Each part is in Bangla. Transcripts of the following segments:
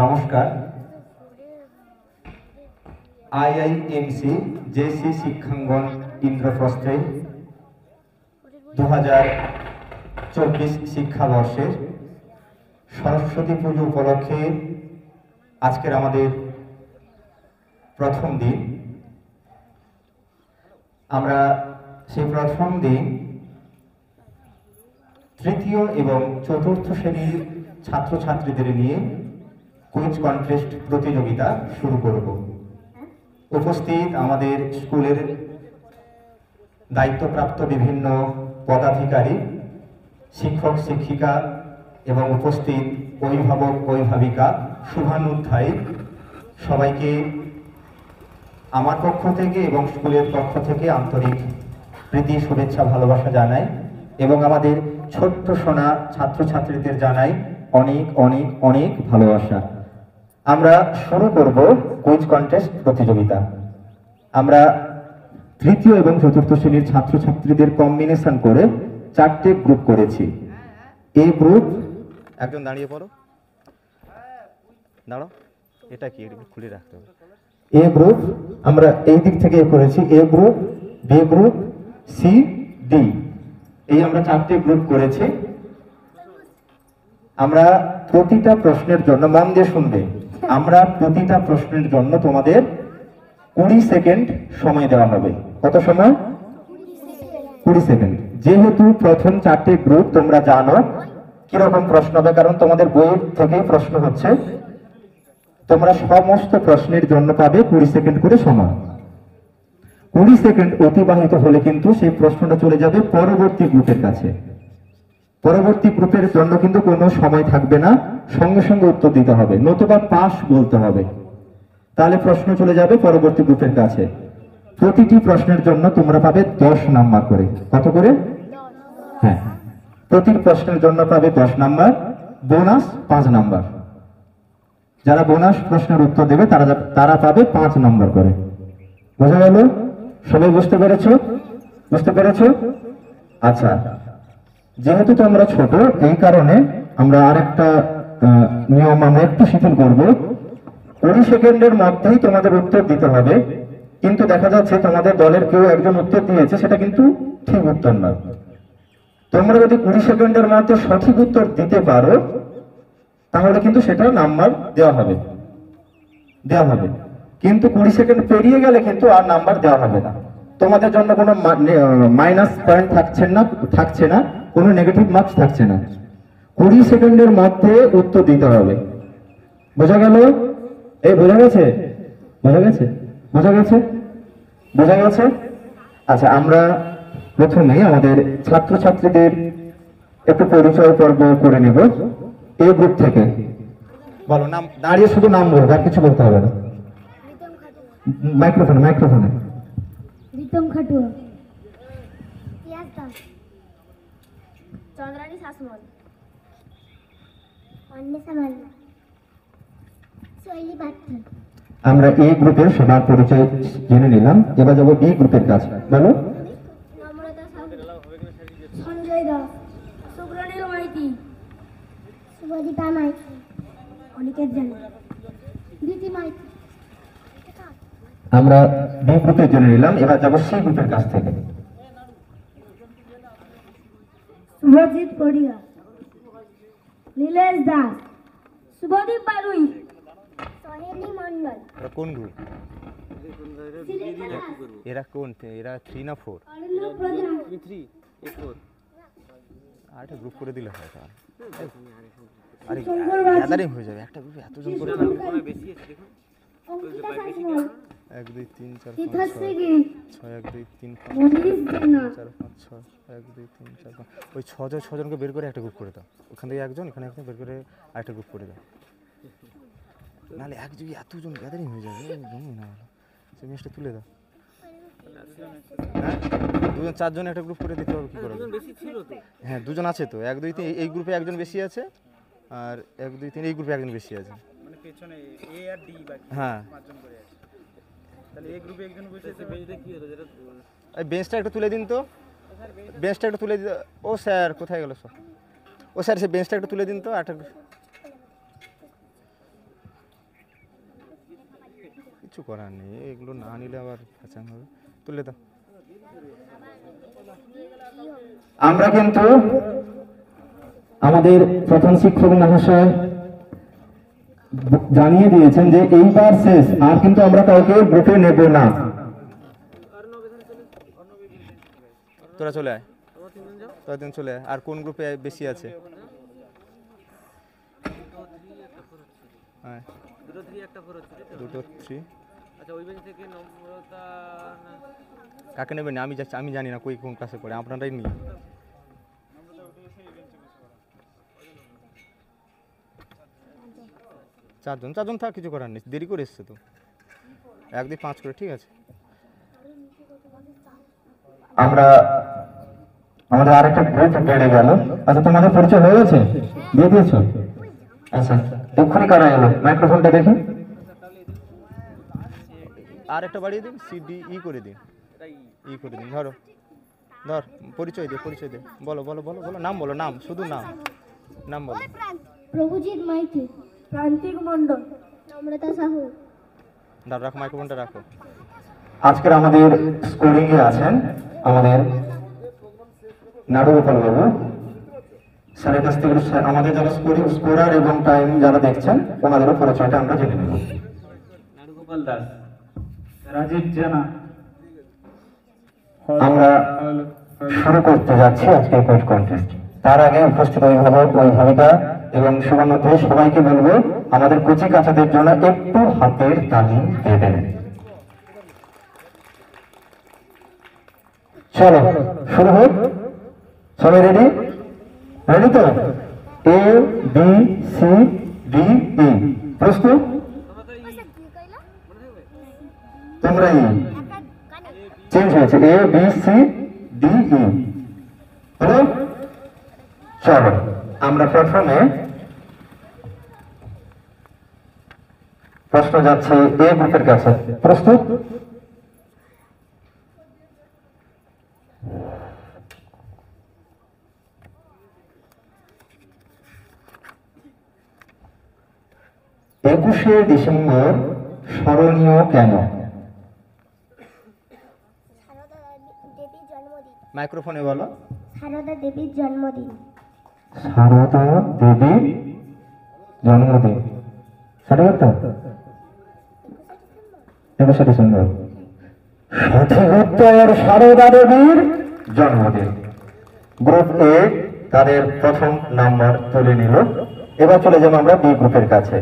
নমস্কার। আইআইএমসি জেসি শিক্ষাঙ্গন ইন্দ্রপ্রস্থে 2024 শিক্ষাবর্ষের সরস্বতী পুজো উপলক্ষে আজকের আমাদের প্রথম দিন। আমরা সেই প্রথম দিন তৃতীয় এবং চতুর্থ শ্রেণীর ছাত্রছাত্রীদের নিয়ে কুইজ কন্টেস্ট প্রতিযোগিতা শুরু করব। উপস্থিত আমাদের স্কুলের দায়িত্বপ্রাপ্ত বিভিন্ন পদাধিকারী, শিক্ষক শিক্ষিকা এবং উপস্থিত অভিভাবক অভিভাবিকা, শুভানুধ্যায়ী সবাইকে আমার পক্ষ থেকে এবং স্কুলের পক্ষ থেকে আন্তরিক প্রীতি শুভেচ্ছা ভালোবাসা জানাই এবং আমাদের ছোট্ট সোনা ছাত্রছাত্রীদের জানাই অনেক অনেক অনেক ভালোবাসা। আমরা শুরু করব কুইজ কন্টেস্ট প্রতিযোগিতা। আমরা তৃতীয় এবং চতুর্থ শ্রেণীর ছাত্রছাত্রীদের কম্বিনেশন করে 4টে গ্রুপ করেছি। এই গ্রুপ, একজন দাঁড়িয়ে পড়ো, দাঁড়াও, এটা কি খুলে রাখতে হবে। এ গ্রুপ আমরা এই দিক থেকে করেছি, A group, B group, C, D, এই আমরা 4টে গ্রুপ করেছি। আমরা প্রতিটা প্রশ্নের জন্য, মন দিয়ে শুনবে, আমরা প্রতিটা প্রশ্নের জন্য তোমাদের 20 সেকেন্ড সময় দেওয়া হবে। কত সময়? 20 সেকেন্ড। যেহেতু প্রথম 4টে গ্রুপ তোমরা জানো কিরকম প্রশ্ন হবে, কারণ তোমাদের বইয়ের থেকেই প্রশ্ন হচ্ছে, তোমরা সমস্ত প্রশ্নের জন্য পাবে 20 সেকেন্ড করে সময়। 20 সেকেন্ড অতিবাহিত হলে কিন্তু সেই প্রশ্নটা চলে যাবে পরবর্তী গ্রুপের কাছে। পরবর্তী গ্রুপের জন্য কিন্তু কোনো সময় থাকবে না, সঙ্গে সঙ্গে উত্তর দিতে হবে, নতুবা পাস বলতে হবে, তাহলে প্রশ্ন চলে যাবে পরবর্তী গ্রুপের কাছে। প্রতিটি প্রশ্নের জন্য তোমরা পাবে 10 নাম্বার করে। কত করে? হ্যাঁ, প্রতি প্রশ্নের জন্য পাবে 10 নাম্বার, বোনাস 5 নাম্বার। যারা বোনাস প্রশ্নের উত্তর দেবে তারা পাবে 5 নাম্বার করে। বোঝা গেল? সবাই বুঝতে পেরেছো? বুঝতে পেরেছো? আচ্ছা, যেহেতু তোমরা ছোট, এই কারণে আমরা আরেকটা নিয়ম আমরা একটু শিথিল করব। 20 সেকেন্ডের মধ্যেই তোমাদের উত্তর দিতে হবে, কিন্তু দেখা যাচ্ছে তোমাদের দলের কেউ একজন উত্তর দিয়েছে, সেটা কিন্তু ঠিক উত্তর নয়। তোমরা যদি 20 সেকেন্ডের মধ্যে সঠিক উত্তর দিতে পারো তাহলে কিন্তু সেটা নাম্বার দেওয়া হবে। কিন্তু 20 সেকেন্ড পেরিয়ে গেলে কিন্তু আর নাম্বার দেওয়া হবে না। তোমাদের জন্য কোনো মাইনাস পয়েন্ট থাকছে না, কোনো নেগেটিভ মার্কস থাকছে না। 20 সেকেন্ডের মধ্যে উত্তর দিতে হবে। বোঝা গেল? এই বোঝা গেছে? আচ্ছা, আমরা প্রথমেই আমাদের ছাত্রছাত্রীদের একটু পরিচয় পর্ব করে নেব। এই গ্রুপ থেকে বলো, নাম দাঁড়িয়ে শুধু নাম বলবো, আর কিছু বলতে হবে না। মাইক্রোফোনে। রিতম খাটুয়া, পিয়াস দাস, চন্দ্রানী শাসমল, অন্বেষা মাল্লা, শৈলী পাত্র। আমরা এই গ্রুপের সবার পরিচয় জেনে নিলাম। এবার যাবো বি গ্রুপের কাছে। বলো। নম্রতা সাহু, সঞ্জয় দাস, সুব্রনীল মাইতি, শুভদীপা মাইতি, অনিকেত জানা, দিতি মাইতি। আমরা বি গ্রুপে জেনে নিলাম। এবার যাবো সি গ্রুপের কাছ থেকে। শুভজিৎ পড়িয়া, নীলেশ দাস, শুভদীপ বারুই, সোহেলি মন্ডল। কোন গ্রুপ? এরা কোন? এরা 3 না 4? আরেকটা গ্রুপ করে দিলে হয়। আরে গ্যাদারিং হয়ে যাবে একটা গ্রুপে এতজন করে। বেশি আছে দেখুন। 1 2 3 4 5 6 1 2 3 4 5 6 1 2 3 4 5। ওই 6 জনকে বের করে একটা গ্রুপ করে দাও। ওখান থেকে একজন, এখানে একজন বের করে আরেকটা গ্রুপ করে দাও। নাহলে এক জায়গায় এতজন গ্যাদারিং হয়ে যাবে, জমে না ভালো। সেই জিনিসটা তুলে দাও। হ্যাঁ, 2 জন 4 জন একটা গ্রুপ করে দিতে হবে। কি করে? হ্যাঁ, 2 জন আছে তো। 1 2 3 এই গ্রুপে একজন বেশি আছে, আর 1 2 3 এই গ্রুপে একজন বেশি আছে। মানে পেছনে এ আর ডি বাকি 5 জন করে আছে। তাহলে এই গ্রুপে একজন বসে আছে। বেঞ্চটা কি হলো? যেটা এই বেঞ্চটা একটু তুলে দিন তো। বেঞ্চটা একটু তুলে দিন। ও স্যার কোথায় গেল সব? ও স্যার সেই বেঞ্চটা একটু তুলে দিন তো। কিছু করার নেই, এগুলো না নিলে আবার ফ্যাচাং হবে। তুলে দাও। আমরা কিন্তু আমাদের প্রধান শিক্ষক মহাশয় জানিয়ে দিয়েছেন যে এইবার শেষ, আর কিন্তু আমরা কাউকে গ্রুপে নেব না। তোরা চলে আয়, তোরা দিন চলে আয়। আর কোন গ্রুপে বেশি আছে? হ্যাঁ, দুটো 3 একটা 4 হচ্ছে তাই তো? দুটো 3। আচ্ছা ওই বেঞ্চ থেকে নম্রতা না কাকে নেবেন আমি জানি না কই কোন ক্লাসে পড়ে, আপনারাই নিয়ে। চারজন থাক, কিছু করার নেই, দেরি করে এসছে তো। 1 2 5 করে, ঠিক আছে। আমরা আমাদের আরেকটা গ্রুপ বেড়ে গেল। আচ্ছা, তোমাদের পরিচয় হয়ে গেছে? দিয়ে দিয়েছো? আচ্ছা, এক্ষুনি কারা এলো? মাইক্রোফোনটা দেখি। আর একটা বাড়িয়ে দিন, CDE করে দিন, ই করে দিন। ধর পরিচয় দে, বলো নাম বলো, নাম শুধু নাম বলো। প্রভুজিৎ মাইতি, প্রান্তিক মণ্ডল, নম্রতা সাহু। রাখো, মাইক্রোফোনটা রাখো। আজকের আমাদের স্কোরিং এ আছেন আমাদের নাটগোপাল বাবু। স্যারের কাছ থেকে আমাদের যারা স্কোরার এবং টাইম যারা দেখছেন ওনাদেরও পরিচয়টা আমরা জেনে নেব। নারুগোপাল দাস, রাজীব জানা। আমরা শুরু করতে যাচ্ছি আজকে কুইজ কন্টেস্ট। তার আগে উপস্থিত অভিভাবিকা এবং শুভানুধ্য সবাইকে বলবো আমাদের কচি কাচাদের জন্য একটু হাতের তালি দেবেন। চলো শুরু হোক। সবাই রেডি? রেডি তো? ABCDE প্রস্তুত? তোমরা চেঞ্জ হয়েছে, ABCDE হলো। চলো আমরা প্রথমে প্রশ্ন যাচ্ছে এ গ্রুপের কাছে। প্রস্তুত? একুশে ডিসেম্বর স্মরণীয় কেন? সারদা দেবীর জন্মদিন। মাইক্রোফোনে বলো। সারদা দেবীর জন্মদিন। সারদা দেবীর জন্মদিন। সঠিক উত্তর 21শে ডিসেম্বর। সঠিক উত্তর সারদা দেবীর জন্মদিন। গ্রুপ এ তাদের প্রথম নাম্বার তুলে নিল। এবার চলে যাবো আমরা বি গ্রুপের কাছে।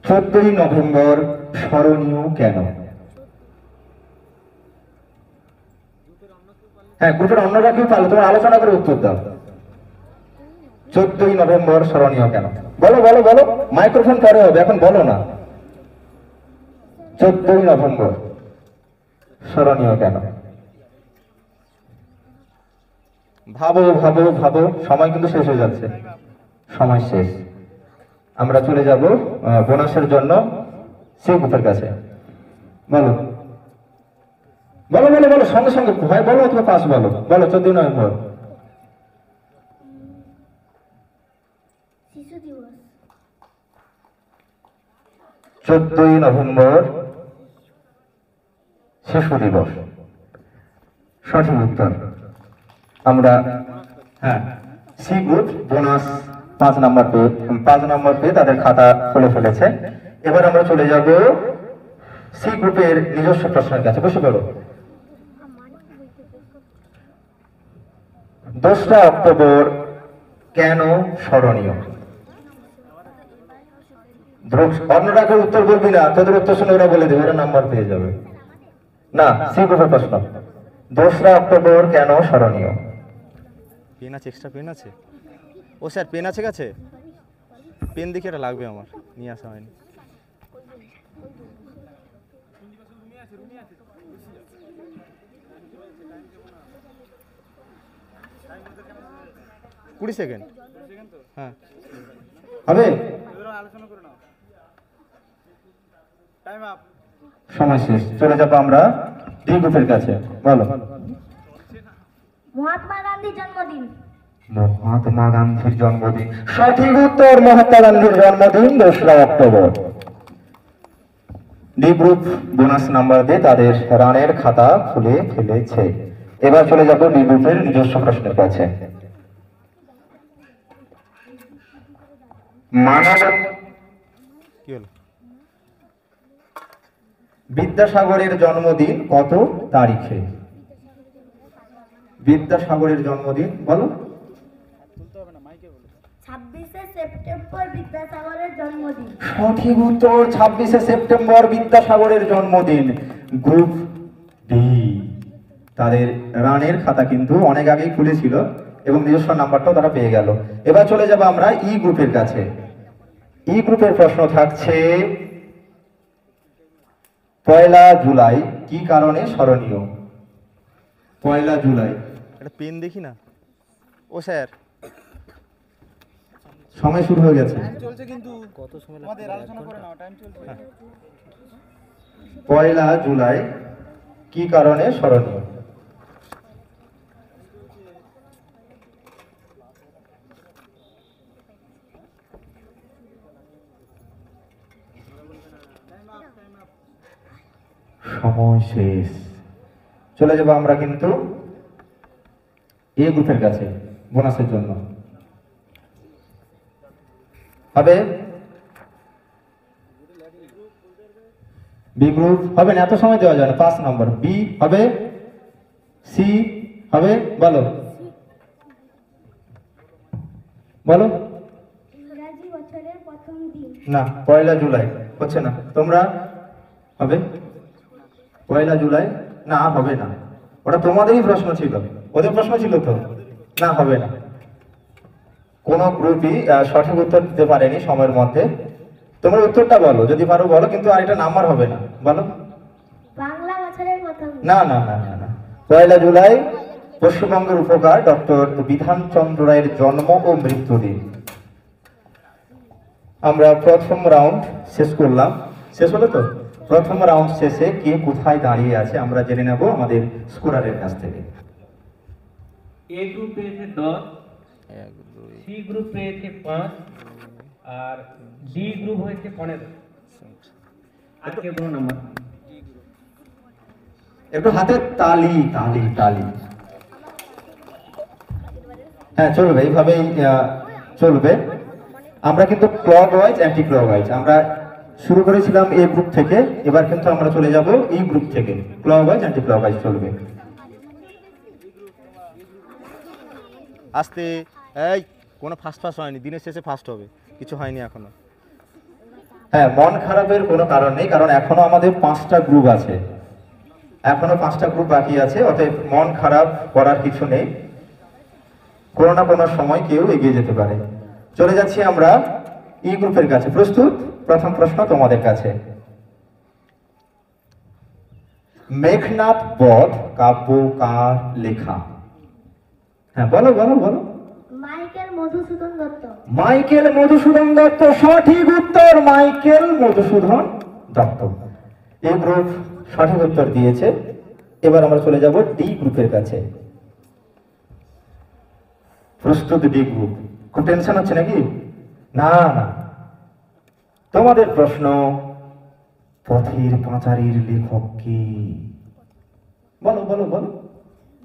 14ই নভেম্বর স্মরণীয় কেন? হ্যাঁ, গ্রুপের অন্যরা কেউ পারলে তোমার আলোচনা করে উত্তর দাও। 14ই নভেম্বর স্মরণীয় কেন? বলো বলো বলো, মাইক্রোফোন পরে হবে, এখন বলো না। 14ই নভেম্বর স্মরণীয় কেন? ভাবো ভাবো ভাবো, সময় কিন্তু শেষ হয়ে যাচ্ছে, সময় শেষ। আমরা চলে যাব বোনাসের জন্য সি গ্রুপের কাছে। বলো বলো বলো বলো, সঙ্গে সঙ্গে ভাই বলো অথবা পাস বলো। বলো 14ই নভেম্বর। শিশু দিবস। 14ই নভেম্বর শিশু দিবস। সঠিক উত্তর। আমরা হ্যাঁ, সি গ্রুপ বোনাস 5 নম্বর পেয়ে তাদের খাতা খুলে ফেলেছে। এবার আমরা চলে যাব সি গ্রুপের নিজস্ব প্রশ্নের কাছে। বসে পড়ো। 2রা অক্টোবর কেন স্মরণীয়? অন্যরা কেউ উত্তর বলবি না, তোদের উত্তর শুনে ওরা বলে দেবে, ওরা নাম্বার পেয়ে যাবে না। সি গ্রুপের প্রশ্ন, 2রা অক্টোবর কেন স্মরণীয়? পেন আছে, এক্সট্রা পেন আছে? ও স্যার পেন আছে কাছে? পেন দেখে এটা লাগবে, আমার নিয়ে আসা হয়নি। কুড়ি সেকেন্ড। হ্যাঁ হবে? আলোচনা করে নাও। Time up. সময় শেষ। চলে যাবো আমরা ডি গ্রুপের কাছে। বলো। মহাত্মা গান্ধীর জন্মদিন। মহাত্মা গান্ধীর জন্মদিন। সঠিক উত্তর, মহাত্মা গান্ধীর জন্মদিন 2রা October. D group bonus number দিয়ে তাদের রানের খাতা খুলে ফেলেছে। এবার চলে যাব ডি গ্রুপের নিজস্ব প্রশ্নের কাছে। মানব কি হলো? বিদ্যাসাগরের জন্মদিন কত তারিখে? বিদ্যাসাগরের জন্মদিন বলো। 26শে সেপ্টেম্বর বিদ্যাসাগরের জন্মদিন। সঠিক উত্তর, 26শে সেপ্টেম্বর বিদ্যাসাগরের জন্মদিন। গ্রুপ ডি তাদের রানের খাতা কিন্তু অনেক আগেই খুলেছিল এবং নিজস্ব নাম্বারটাও তারা পেয়ে গেল। এবার চলে যাব আমরা ই গ্রুপের কাছে। ই গ্রুপের প্রশ্ন থাকছে 1 জুলাই কি কারণে স্মরণীয়? 1 জুলাই। একটা পেন দেখি না। ও স্যার, সময় শুরু হয়ে গেছে। চলছে কিন্তু কত সময় আমাদের আলোচনা করে নাও, টাইম চলছে। 1 জুলাই কি কারণে স্মরণীয়? সময় শেষ। চলে যাব আমরা কিন্তু এ গ্রুপের কাছে বোনাসের জন্য। হবে বি গ্রুপ হবে না, এত সময় দেওয়া যায় না। 5 নম্বর বি হবে, সি হবে, বলো বলো। ইংরাজি বছরের প্রথম দিন। না, 1 জুলাই হচ্ছে না। তোমরা হবে 1 জুলাই? না, হবে না, ওটা তোমাদেরই প্রশ্ন ছিল, ওদের প্রশ্ন ছিল তো। না, হবে না। কোন গ্রুপই সঠিক উত্তর দিতে পারেনি সময়ের মধ্যে। তোমরা উত্তরটা বলো, যদি পারো বলো, কিন্তু আর এটা নাম্বার হবে না। বলো। বাংলা বছরের প্রথম দিন। না না না না না, 1 জুলাই পশ্চিমবঙ্গের উপকার ডক্টর বিধানচন্দ্র রায়ের জন্ম ও মৃত্যুদিন। আমরা প্রথম রাউন্ড শেষ করলাম। শেষ হলো তো? প্রথম রাউন্ড শেষে কে কোথায় দাঁড়িয়ে আছে আমরা জেনে নেব আমাদের স্কোরারের কাছ থেকে। এ গ্রুপ পেয়েছে 10, 1 2 সি গ্রুপ পেয়েছে 5 আর ডি গ্রুপ হয়েছে 15। আর কে কোনো নাম্বার? একটু হাতে তালি তালি তালি। হ্যাঁ, চলবে, এইভাবেই চলবে। আমরা কিন্তু clock wise anti clock wise আমরা শুরু করেছিলাম এ গ্রুপ থেকে, এবার কিন্তু আমরা চলে যাব ই গ্রুপ থেকে। Clock wise anti clock wise চলবে। আস্তে। এই কোনো ফার্স্ট হয়নি, দিনের শেষে ফার্স্ট হবে, কিছু হয়নি এখনো। হ্যাঁ, মন খারাপের কোনো কারণ নেই, কারণ এখনো আমাদের 5টা গ্রুপ আছে, এখনো 5টা গ্রুপ বাকি আছে। অতএব মন খারাপ করার কিছু নেই, কোনো না কোনো সময় কেউ এগিয়ে যেতে পারে। চলে যাচ্ছি আমরা ই গ্রুপের কাছে। প্রস্তুত? প্রথম প্রশ্ন তোমাদের কাছে। মেঘনাদ বধ কাব্য কার লেখা? হ্যাঁ, বলো বলো বলো। মাইকেল মধুসূদন দত্ত। মাইকেল মধুসূদন দত্ত, সঠিক উত্তর, মাইকেল মধুসূদন দত্ত। এই গ্রুপ সঠিক উত্তর দিয়েছে। এবার আমরা চলে যাব ডি গ্রুপের কাছে। প্রস্তুত ডি গ্রুপ? খুব টেনশন হচ্ছে নাকি? না না, তোমাদের প্রশ্ন, পথের পাঁচালীর লেখক কে? বলো বলো বলো।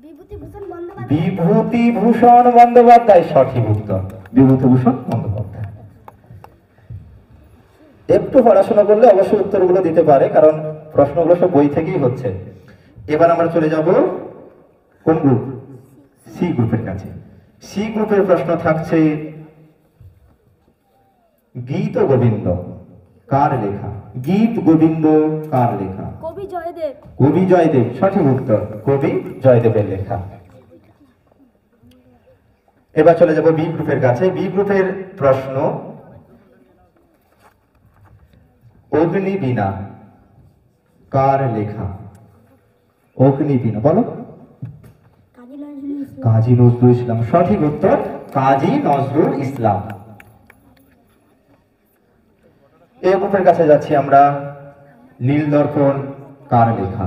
বিভূতিভূষণ বন্দ্যোপাধ্যায়। বিভূতিভূষণ বন্দ্যোপাধ্যায়, সঠিক উত্তর, বিভূতিভূষণ বন্দ্যোপাধ্যায়। একটু পড়াশোনা করলে অবশ্যই উত্তরগুলো দিতে পারে, কারণ প্রশ্নগুলো সব বই থেকেই হচ্ছে। এবার আমরা চলে যাব কোন গ্রুপ? সি গ্রুপের কাছে। সি গ্রুপের প্রশ্ন থাকছে গীত গোবিন্দ কার লেখা? গীত গোবিন্দ কার লেখা? কবি জয়দেব। কবি জয়দেব, সঠিক উত্তর, কবি জয়দেবের লেখা। এবার চলে যাব বি গ্রুপের কাছে। বি গ্রুপের প্রশ্ন অগ্নিবীণা কার লেখা? অগ্নিবীণা, বলো। কাজী নজরুল ইসলাম, সঠিক উত্তর, কাজী নজরুল ইসলাম। এই গ্রুপের কাছে যাচ্ছি আমরা। নীল দর্পণ কার লেখা?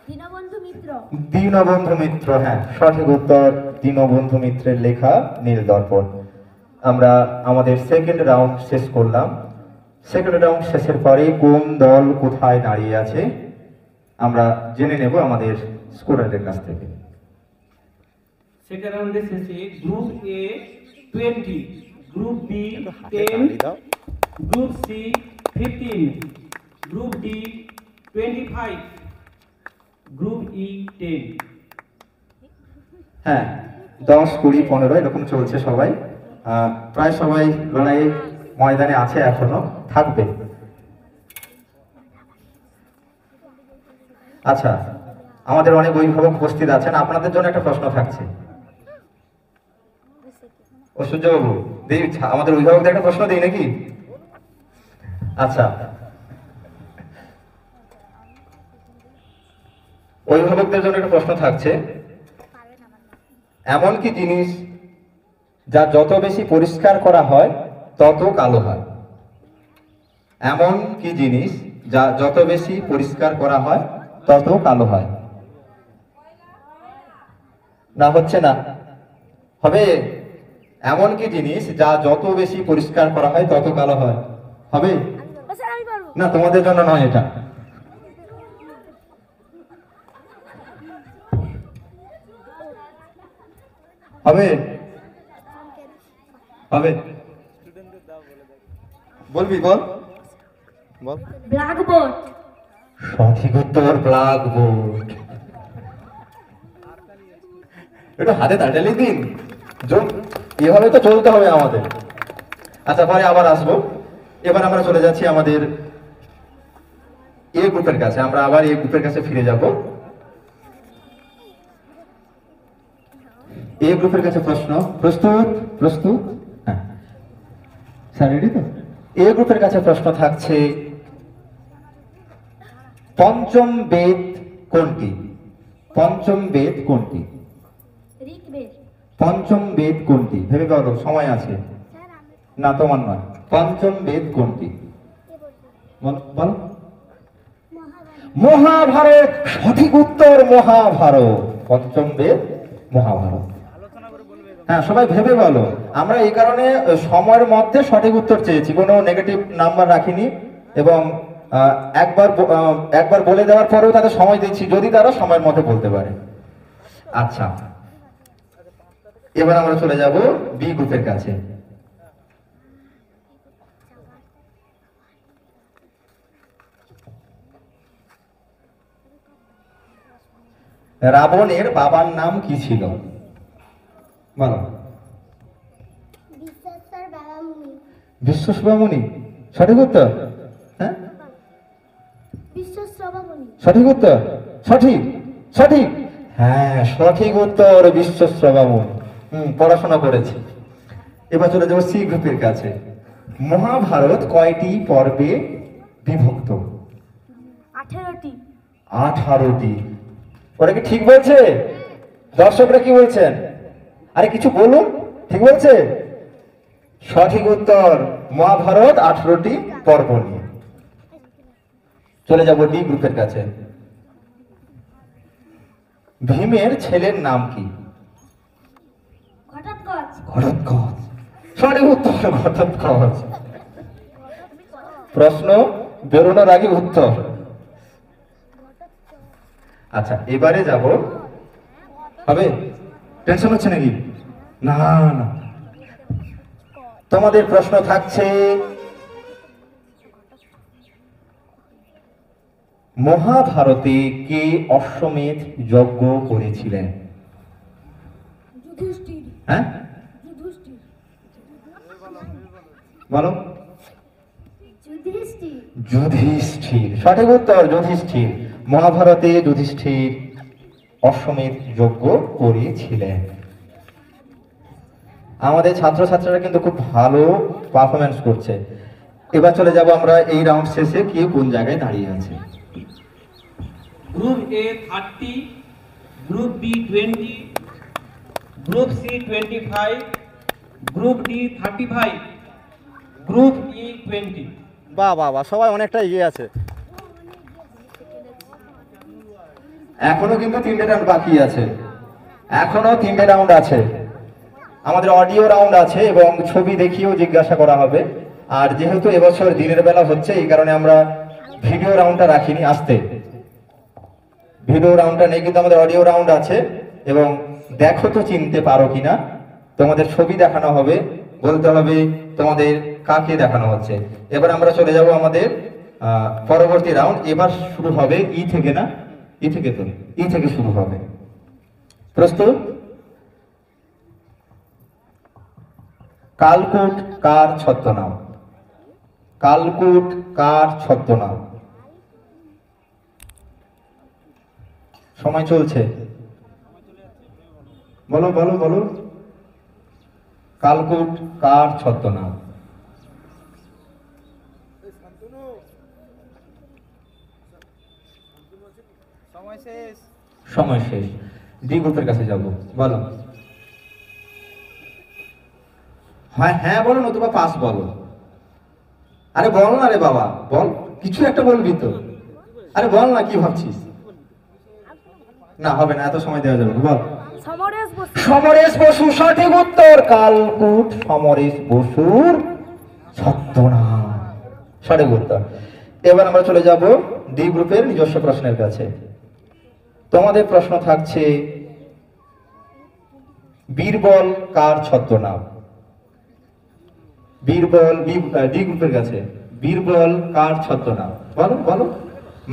দীনবন্ধু মিত্র। মিত্র। দীনবন্ধু মিত্র, হ্যাঁ সঠিক উত্তর, দীনবন্ধু মিত্রের লেখা নীল দর্পণ। আমরা আমাদের সেকেন্ড রাউন্ড শেষ করলাম। সেকেন্ড রাউন্ড শেষের পরে কোন দল কোথায় দাঁড়িয়ে আছে আমরা জেনে নেব আমাদের স্কোরারদের কাছ থেকে। সেকেন্ড রাউন্ডে শেষে গ্রুপ এ 20, গ্রুপ বি হাতে 10, তালি দাও। Group C 15, group D 25, group E 10। হ্যাঁ 10, 20, 15 এরকম চলছে সবাই। প্রায় সবাই লড়াই ময়দানে আছে, এখনো থাকবে। আচ্ছা, আমাদের অনেক অভিভাবক উপস্থিত আছেন, আপনাদের জন্য একটা প্রশ্ন থাকছে। ও সূর্যবাবু দিই, আমাদের অভিভাবকদের একটা প্রশ্ন দিই নাকি? আচ্ছা, অভিভাবকদের জন্য একটা প্রশ্ন থাকছে। এমন কি জিনিস যা যত বেশি পরিষ্কার করা হয় তত কালো হয়? এমন কি জিনিস যা যত বেশি পরিষ্কার করা হয় তত কালো হয়? না হচ্ছে না, হবে। এমন কি জিনিস যা যত বেশি পরিষ্কার করা হয় তত কালো হয়? হবে স্যার আমি পারবো। না, তোমাদের জন্য নয় এটা। হবে হবে, বলবি বল বল। ব্ল্যাকবোর্ড। সঠিক উত্তর ব্ল্যাকবোর্ড। একটু হাতে তাড়াতাড়ি দিন, এভাবে তো চলতে হবে আমাদের। আচ্ছা, পরে আবার আসবো। এবার আমরা চলে যাচ্ছি আমাদের এ গ্রুপের কাছে। আমরা আবার এ গ্রুপের কাছে ফিরে যাব। এ গ্রুপের কাছে প্রশ্ন প্রস্তুত? প্রস্তুত? হ্যাঁ স্যার, রেডি তো? এ গ্রুপের কাছে প্রশ্ন থাকছে, পঞ্চম বেদ কোনটি? পঞ্চম বেদ কোনটি? ঋগ্বেদ। পঞ্চম বেদ কোনটি? ভেবে বলো, সময় আছে। স্যার আমি না, তোমার নয়। পঞ্চম বেদ কোনটি? বলো বলো। মহাভারত। সঠিক উত্তর মহাভারত। পঞ্চম বেদ মহাভারত। হ্যাঁ, সবাই ভেবে বলো। আমরা এই কারণে সময়ের মধ্যে সঠিক উত্তর চেয়েছি, কোনো নেগেটিভ নাম্বার রাখিনি, এবং একবার বলে দেওয়ার পরেও তাদের সময় দিচ্ছি যদি তারা সময়ের মধ্যে বলতে পারে। আচ্ছা, এবার আমরা চলে যাব বি গ্রুপের কাছে। রাবণের বাবার নাম কি ছিল? বলো। বিশ্বেশ্বর বাবামুনি। বিশ্বশ্রবামুনি। সঠিক উত্তর? হ্যাঁ, বিশ্বেশ্বরবামুনি। সঠিক উত্তর। সঠিক সঠিক, হ্যাঁ সঠিক উত্তর বিশ্বশ্রবামুনি। পড়াশোনা করেছি। এবার চলে যাবো সি গ্রুপের কাছে। মহাভারত কয়টি পর্বে বিভক্ত? 18টি। 18টি। ওরা কি ঠিক বলছে? দর্শকরা কি বলছেন? আরে কিছু বলুন, ঠিক বলছে? সঠিক উত্তর মহাভারত 18টি পর্ব নিয়ে। চলে যাব ডি গ্রুপের কাছে। ভীমের ছেলের নাম কি? ঘটোৎকচ। ঘটোৎকচ। সঠিক উত্তর ঘটোৎকচ। প্রশ্ন বেরোনোর আগে উত্তর। আচ্ছা, এবারে যাব। হবে? টেনশন হচ্ছে নাকি? না না, তোমাদের প্রশ্ন থাকছে, মহাভারতে কে অশ্বমেধ যজ্ঞ করেছিলেন? যুধিষ্ঠির। হ্যাঁ যুধিষ্ঠির। বলো। যুধিষ্ঠির। যুধিষ্ঠির। সঠিক উত্তর যুধিষ্ঠির। মহাভারতে যুধিষ্ঠির অশ্বমেধ যজ্ঞ করেছিলেন। আমাদের ছাত্রছাত্রীরা কিন্তু খুব ভালো পারফরমেন্স করছে। এবার চলে যাব আমরা এই রাউন্ড শেষে কে কোন জায়গায় দাঁড়িয়ে আছে। Group A 30, group B 20, group C 25, group D 35, group E 20। বাহ বাহ বাহ, সবাই অনেকটা এগিয়ে আছে। এখনো কিন্তু 3টে রাউন্ড বাকি আছে, এখনো 3টে রাউন্ড আছে। আমাদের অডিও রাউন্ড আছে এবং ছবি দেখিয়েও জিজ্ঞাসা করা হবে। আর যেহেতু এবছর দিনের বেলা হচ্ছে, এই কারণে আমরা ভিডিও রাউন্ডটা রাখিনি। আসতে ভিডিও রাউন্ডটা নেই, কিন্তু আমাদের অডিও রাউন্ড আছে। এবং দেখো তো চিনতে পারো কিনা, তোমাদের ছবি দেখানো হবে, বলতে হবে তোমাদের কাকে দেখানো হচ্ছে। এবার আমরা চলে যাব আমাদের পরবর্তী রাউন্ড। এবার শুরু হবে ই থেকে, না ই থেকে, তো ই থেকে শুরু হবে। প্রস্তুত? কালকুট কার ছদ্মনাম? কালকুট কার ছদ্মনাম? সময় চলছে, বলো বলো বলো। কালকুট কার ছদ্মনাম? সময় শেষ। সময় শেষ। ডি গ্রুপের কাছে যাব, বলো। হ্যাঁ হ্যাঁ বলো, নতুবা পাস বলো। আরে বল না রে বাবা, বল, কিছু একটা বলবি তো। আরে বল না, কি ভাবছিস? না হবে না, এত সময় দেওয়া যাবে না, বল। সমরেশ বসু। সমরেশ বসু সঠিক উত্তর। কালকুট সমরেশ বসুর ছদ্মনাম, সঠিক উত্তর। এবার আমরা চলে যাব ডি গ্রুপের নিজস্ব প্রশ্নের কাছে। তোমাদের প্রশ্ন থাকছে, বীরবল কার ছদ্মনাম? বীরবল, ডি গ্রুপের কাছে, বীরবল কার ছদ্মনাম? বলো বলো,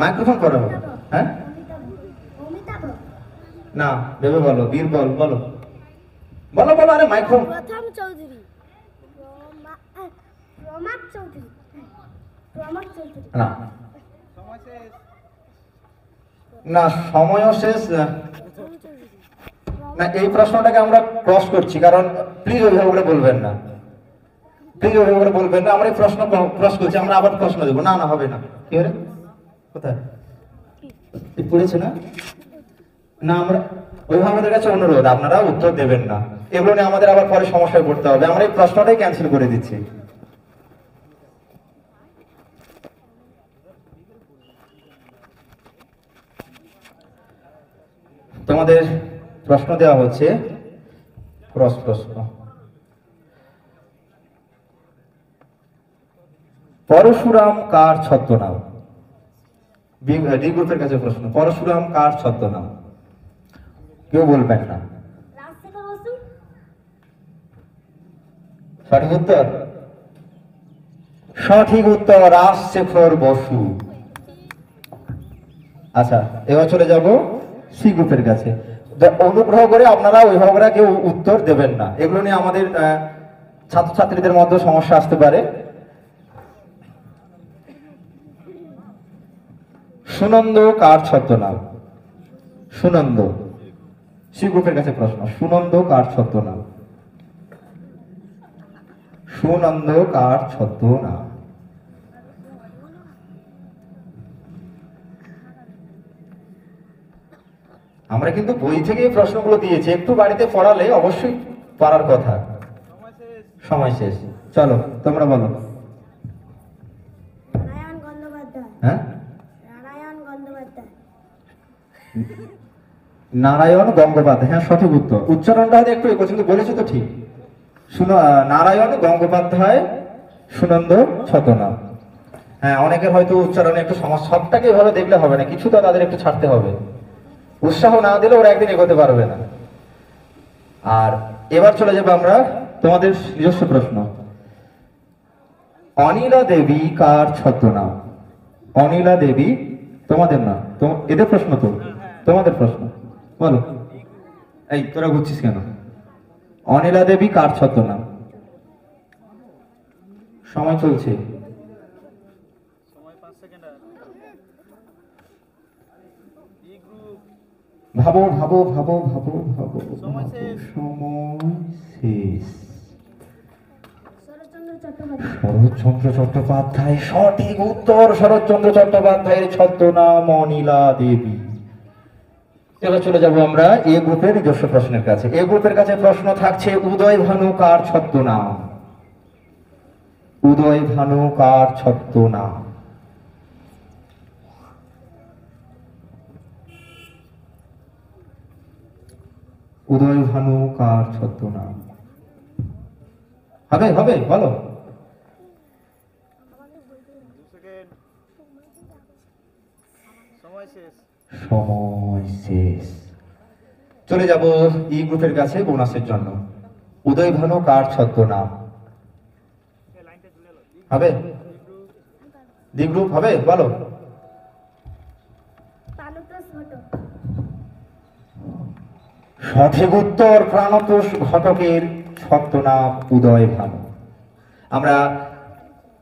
মাইক্রোফোন করা হবে। হ্যাঁ অমিতাভ। না, ভেবে বলো, বীরবল বলো, বলো বলো। আরে মাইক্রোফোন। প্রথম চৌধুরী। প্রমাদ চৌধুরী। প্রমাদ চৌধুরী। না সময় শেষ। না, সময়ও শেষ। না, এই প্রশ্নটাকে আমরা ক্রস করছি, কারণ প্লিজ অভিভাবকরা বলবেন না, প্লিজ অভিভাবকরা বলবেন না। আমরা এই প্রশ্ন ক্রস করছি, আমরা আবার প্রশ্ন দেবো। না না, হবে না। কি হলে কোথায় এই পড়েছে না? না, আমরা অভিভাবকদের কাছে অনুরোধ, আপনারা উত্তর দেবেন না। এগুলো নিয়ে আমাদের আবার পরে সমস্যায় পড়তে হবে। আমরা এই প্রশ্নটাই ক্যান্সেল করে দিচ্ছি। তোমাদের প্রশ্ন দেওয়া হচ্ছে ক্রস প্রশ্ন। পরশুরাম কার ছদ্মনাম? ডি গ্রুপের কাছে প্রশ্ন, পরশুরাম কার ছদ্মনাম? কেউ বলবেন না। রাজশেখর বসু। সঠিক উত্তর, সঠিক উত্তর রাজশেখর বসু। আচ্ছা, এবার চলে যাব সি গ্রুপের কাছে। অনুগ্রহ করে আপনারা অভিভাবকরা কেউ উত্তর দেবেন না, এগুলো নিয়ে আমাদের ছাত্রছাত্রীদের মধ্যে সমস্যা আসতে পারে। সুনন্দ কার ছদ্মনাম? সুনন্দ, সি গ্রুপের কাছে প্রশ্ন, সুনন্দ কার ছদ্মনাম? সুনন্দ কার ছদ্মনাম? আমরা কিন্তু বই থেকে এই প্রশ্নগুলো দিয়েছি, একটু বাড়িতে পড়ালে অবশ্যই পারার কথা। সময় শেষ। চলো তোমরা বলো। নারায়ণ গঙ্গোপাধ্যায়। হ্যাঁ, নারায়ণ গঙ্গোপাধ্যায়। নারায়ণ গঙ্গোপাধ্যায়, হ্যাঁ সঠিক উত্তর। উচ্চারণটা হয়তো একটু এগোচ্ছে, কিন্তু বলেছো তো ঠিক। শুনো, নারায়ণ গঙ্গোপাধ্যায় সুনন্দ ছদ্মনাম। হ্যাঁ, অনেকের হয়তো উচ্চারণে একটু সমস্যা, সবটাকে এভাবে দেখলে হবে না, কিছু তো তাদের একটু ছাড়তে হবে। উৎসাহ না দিলে ওরা একদিন এগোতে পারবে না। আর এবার চলে যাবো আমরা তোমাদের নিজস্ব প্রশ্ন। অনিলা দেবী কার ছদ্মনাম? অনিলা দেবী তোমাদের না, এদের প্রশ্ন তো, তোমাদের প্রশ্ন, বলো। এই তোরা বুঝছিস কেন? অনিলা দেবী কার ছদ্মনাম? সময় চলছে। সময় 5 সেকেন্ড। ই গ্রুপ। ভাবো ভাবো ভাবো ভাবো ভাবো। সময় শেষ। সময় শেষ। শরৎচন্দ্র চট্টোপাধ্যায়। শরৎচন্দ্র চট্টোপাধ্যায়, সঠিক উত্তর। শরৎচন্দ্র চট্টোপাধ্যায়ের ছদ্মনাম অনিলা দেবী। এবার চলে যাব আমরা এ গ্রুপের নিজস্ব প্রশ্নের কাছে। এ গ্রুপের কাছে প্রশ্ন থাকছে, উদয় ভানু কার ছদ্মনাম? উদয় ভানু কার ছদ্মনাম? উদয় ভানু কার ছদ্মনাম? হবে হবে বলো। 2 সেকেন্ড। সময় শেষ। সময় শেষ। চলে যাব ই গ্রুপের কাছে বোনাসের জন্য। উদয় ভানু কার ছদ্মনাম? হবে? ডি গ্রুপ হবে বলো। প্রাণতোষ ঘটক। সঠিক উত্তর, প্রাণতোষ ঘটকের ছদ্মনাম উদয় ভানু। আমরা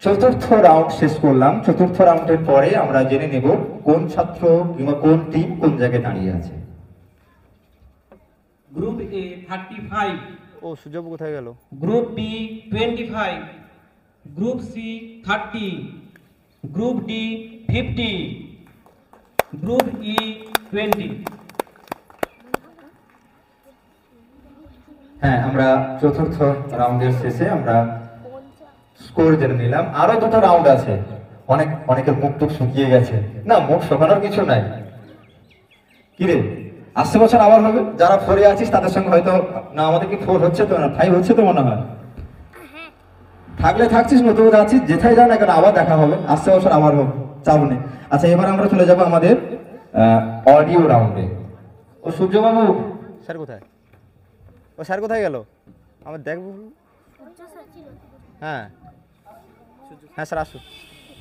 চতুর্থ রাউন্ড শেষ করলাম। চতুর্থ রাউন্ডের পরে আমরা জেনে নেব কোন ছাত্র কিংবা কোন টিম কোন জায়গায় দাঁড়িয়ে আছে। গ্রুপ এ 35, ও সূর্যবাবু কোথায় গেল? Group B 25, group C 30, group D 50, group E 20। হ্যাঁ, আমরা চতুর্থ রাউন্ডের শেষে আমরা স্কোর জেনে নিলাম। আরো দুটো রাউন্ড আছে। অনেকের মুখ টুক শুকিয়ে গেছে। না, মুখ শুকানোর কিছু নাই। কিরে, আসছে বছর আবার হবে। যারা 4-এ আছিস তাদের সঙ্গে হয়তো না, আমাদের কি 4 হচ্ছে তো না 5 হচ্ছে তো মনে হয়। থাকলে থাকছিস, নতুন আছিস, যেথায় যা না কেন আবার দেখা হবে। আসছে বছর আবার হবে, চাপ নেই। আচ্ছা, এবার আমরা চলে যাবো আমাদের অডিও রাউন্ডে। ও সূর্যবাবু, স্যার কোথায়? ও স্যার কোথায় গেল? আমার দেখবো। হ্যাঁ হ্যাঁ স্যার আসুন।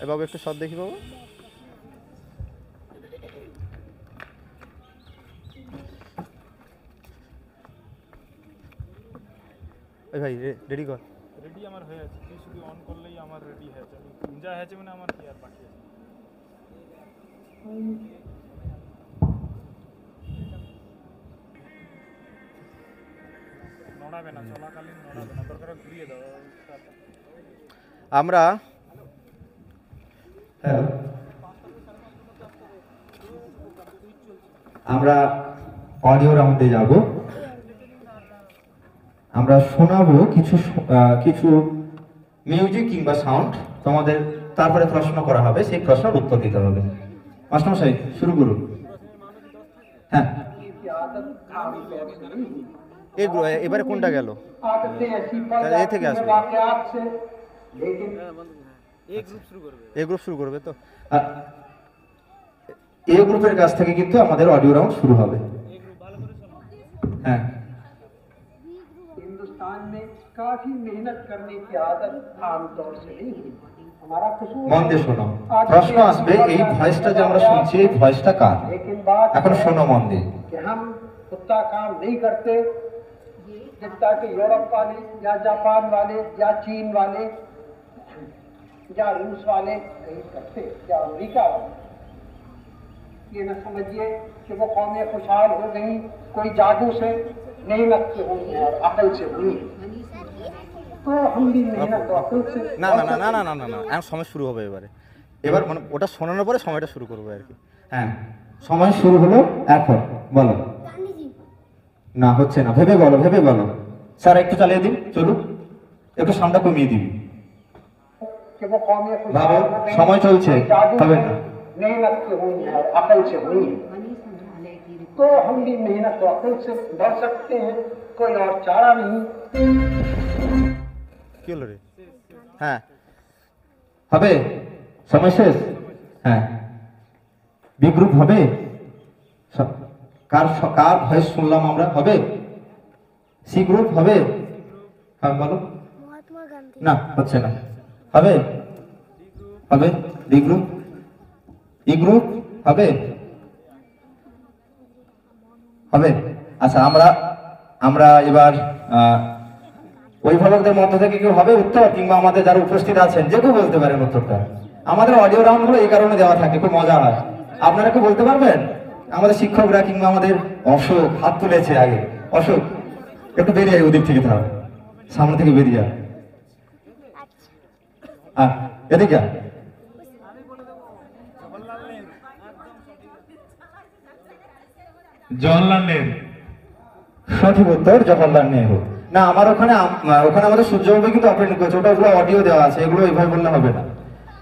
এ বাবু একটু সব দেখি বাবু। ওই ভাই রেডি কর। রেডি আমার হয়ে আছে, তুই শুধু অন করলেই আমার রেডি হয়ে যাবে। যা হয়েছে মানে আমার কি আর বাকি আছে। নড়াবে না, চলাকালীন নড়াবে না, দরকার হয় ঘুরিয়ে দাও। আমরা আমরা অডিও রাউন্ডে যাব। আমরা শোনাবো কিছু মিউজিক কিংবা সাউন্ড তোমাদের, তারপরে প্রশ্ন করা হবে, সেই প্রশ্নের উত্তর দিতে হবে। মাস্টারমশাই শুরু করুন। হ্যাঁ, এবারে কোনটা গেল? তাহলে এ থেকে আসবে। এ গ্রুপ শুরু করবে তো। এ গ্রুপের কাছ থেকে কিন্তু আমাদের অডিও রাউন্ড শুরু হবে। হ্যাঁ, हिंदुस्तान में काफी मेहनत करने की आदत आमतौर से नहीं हुई। हमारा कसूर মন দিয়ে शোनो। প্রশ্ন আসবে, এই ভয়েসটা যে আমরা শুনছি এই ভয়েসটা কার? लेकिन बात এখন শোনো মন দিয়ে। कि हम उतना काम नहीं करते जितना कि यूरोप वाले या जापान वाले या चीन वाले या रूस वाले नहीं करते या अमेरिका वाले। ये न समझिए कि वो कौमें खुशहाल हो गई कोई जादू से, मेहनत से हुई है और अकल से हुई है। तो हम भी मेहनत और अकल से না না না না না না না না এখন সময় শুরু হবে এবারে। এবার মানে ওটা শোনানোর পরে সময়টা শুরু করবো আর কি। হ্যাঁ, সময় শুরু হলো এখন। বলো। গান্ধীজি। না, হচ্ছে না, ভেবে বলো, ভেবে বলো। স্যার একটু চালিয়ে দিন, চলুন, একটু সামনে কমিয়ে দিবি। कि वो कौमें बाबू, खुशहाल हो गई समय चलছে, कोई जादू হবে से, না। मेहनत से हुई है और अकल से हुई है। तो हम भी मेहनत और अकल से बढ़ सकते हैं, कोई और चारा नहीं। কি হলো রে? হ্যাঁ হবে? সময় শেষ। হ্যাঁ, বি গ্রুপ হবে? কার কার ভয়েস শুনলাম আমরা? হবে? সি গ্রুপ হবে? হ্যাঁ বলো। মহাত্মা গান্ধী। না, হচ্ছে না। হবে? হবে? D group? ই গ্রুপ হবে? হবে? আচ্ছা, আমরা এবার অভিভাবকদের মধ্য থেকে কেউ হবে উত্তর, কিংবা আমাদের যারা উপস্থিত আছেন যে কেউ বলতে পারেন উত্তরটা। আমাদের অডিও রাউন্ড গুলো এই কারণে দেওয়া থাকে, খুব মজা হয়। আপনারা কি বলতে পারবেন? আমাদের শিক্ষকরা কিংবা আমাদের অশোক হাত তুলেছে আগে। অশোক একটু বেরিয়ে আয়, ওদিক থেকে থাক, সামনে থেকে বেরিয়ে আয়। এদিকে আয়। জওহরলাল নেহরু। সঠিক উত্তর জওহরলাল নেহরু। না, আমার ওখানে আমাদের সূর্যবাবু কিন্তু অপেক্ষা করছে, ওটা ওগুলো অডিও দেওয়া আছে, এগুলো এইভাবে বললে হবে না।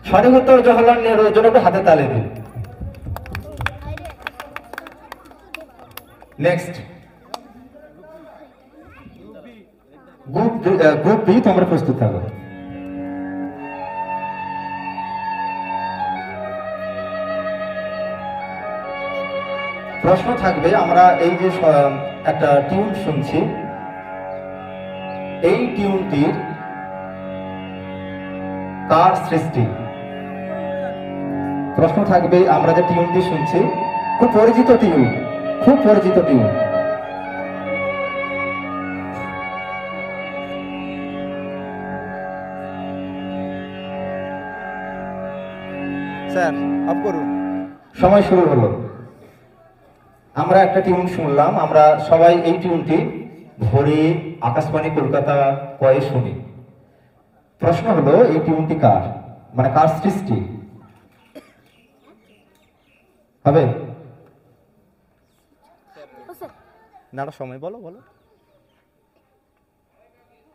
সঠিক উত্তর জওহরলাল নেহরু, এর জন্য একটু হাতে তালি দিন। নেক্সট গ্রুপ বি তোমরা প্রস্তুত থাকো। প্রশ্ন থাকবে, আমরা এই যে একটা টিউন শুনছি, এই টিউনটির কার সৃষ্টি? প্রশ্ন থাকবে, আমরা যে টিউনটি শুনছি খুব পরিচিত টিউন, খুব পরিচিত টিউন। স্যার অফ করুন। সময় শুরু হলো। আমরা একটা টিউন শুনলাম, আমরা সবাই এই টিউনটি ভোরে আকাশবাণী কলকাতা কয়ে শুনি। প্রশ্ন হলো এই টিউনটি কার, মানে কার সৃষ্টি হবে? না সময় বলো বলো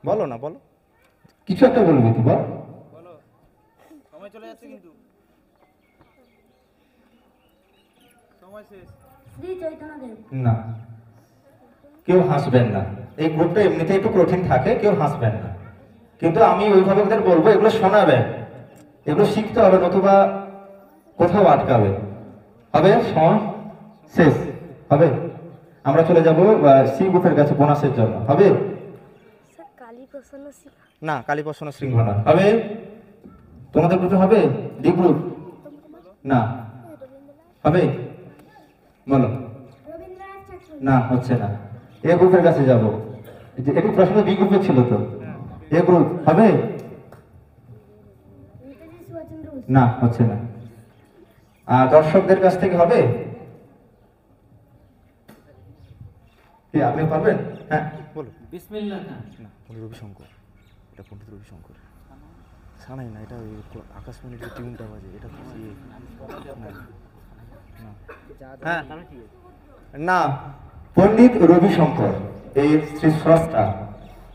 বলো না বলো, কিছু একটা বলবি তুই, বল। সময় চলে যাচ্ছে কিন্তু, সময় শেষ। শ্রী চৈতন্যদেব। না, কেউ হাসবেন না। এই গ্রুপটা এমনিতে একটু কঠিন থাকে, কেউ হাসবেন না, কিন্তু আমি অভিভাবকদের বলবো এগুলো শোনাবেন, এগুলো শিখতে হবে, নতুবা কোথাও আটকাবে। হবে? সময় শেষ হবে। আমরা চলে যাব সি গ্রুপের কাছে বোনাসের জন্য। হবে? স্যার কালী প্রসন্ন সিং। না কালীপ্রসন্ন শৃঙ্গ শৃঙ্খলা হবে। তোমাদের গ্রুপে হবে? ডি গ্রুপ না হবে? বলো। রবীন্দ্রনাথ ঠাকুর। না, হচ্ছে না। এ গ্রুপের কাছে যাব। একটু প্রশ্ন বি গ্রুপে ছিল তো, এ গ্রুপ হবে? নেতাজি সুভাষচন্দ্র বোস। না, হচ্ছে না। দর্শকদের কাছ থেকে হবে? কি আপনি পারবেন? হ্যাঁ বলো। বিসমিল্লাহ খান। না পণ্ডিত রবিশঙ্কর, এটা পণ্ডিত রবিশঙ্কর। শোনাই না, এটা ওই আকাশবাণীর যে টিউনটা বাজে, এটা তো ইয়ে। হ্যাঁ না, পণ্ডিত রবিশঙ্কর এই স্রষ্টা,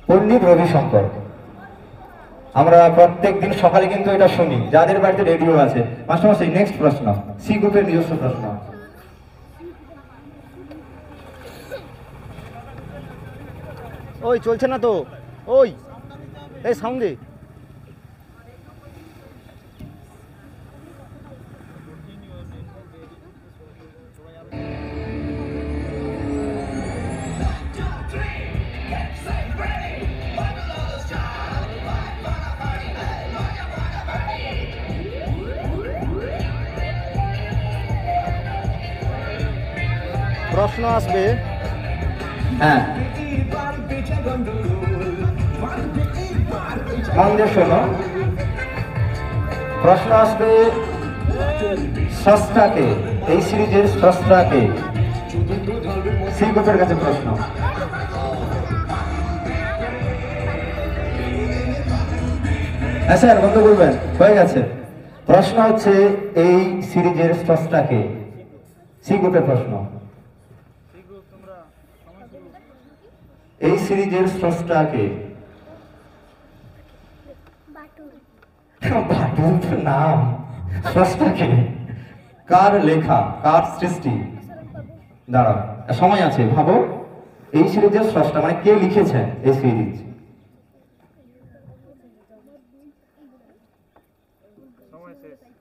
পণ্ডিত রবিশঙ্কর। আমরা প্রত্যেক দিন সকালে কিন্তু এটা শুনি, যাদের বাড়িতে রেডিও আছে। মাস্টারমশাই, নেক্সট প্রশ্ন, সি গ্রুপের নিজস্ব প্রশ্ন। ওই চলছে না তো, ওই এই সাউন্ড দে। প্রশ্ন আসবে, হ্যাঁ মন দিয়ে শোনো। প্রশ্ন আসবে, স্রষ্টাকে, এই সিরিজের স্রষ্টাকে? সি গ্রুপের কাছে প্রশ্ন। হ্যাঁ স্যার, বন্ধ করবেন, হয়ে গেছে। প্রশ্ন হচ্ছে, এই সিরিজের স্রষ্টাকে? সি গ্রুপের প্রশ্ন। এই সিরিজের স্রষ্টাকে? বাটুল। বাটুল তো নাম, স্রষ্টাকে? কার লেখা, কার সৃষ্টি? দাঁড়াও, সময় আছে, ভাবো। এই সিরিজের স্রষ্টা মানে কে লিখেছেন এই সিরিজ?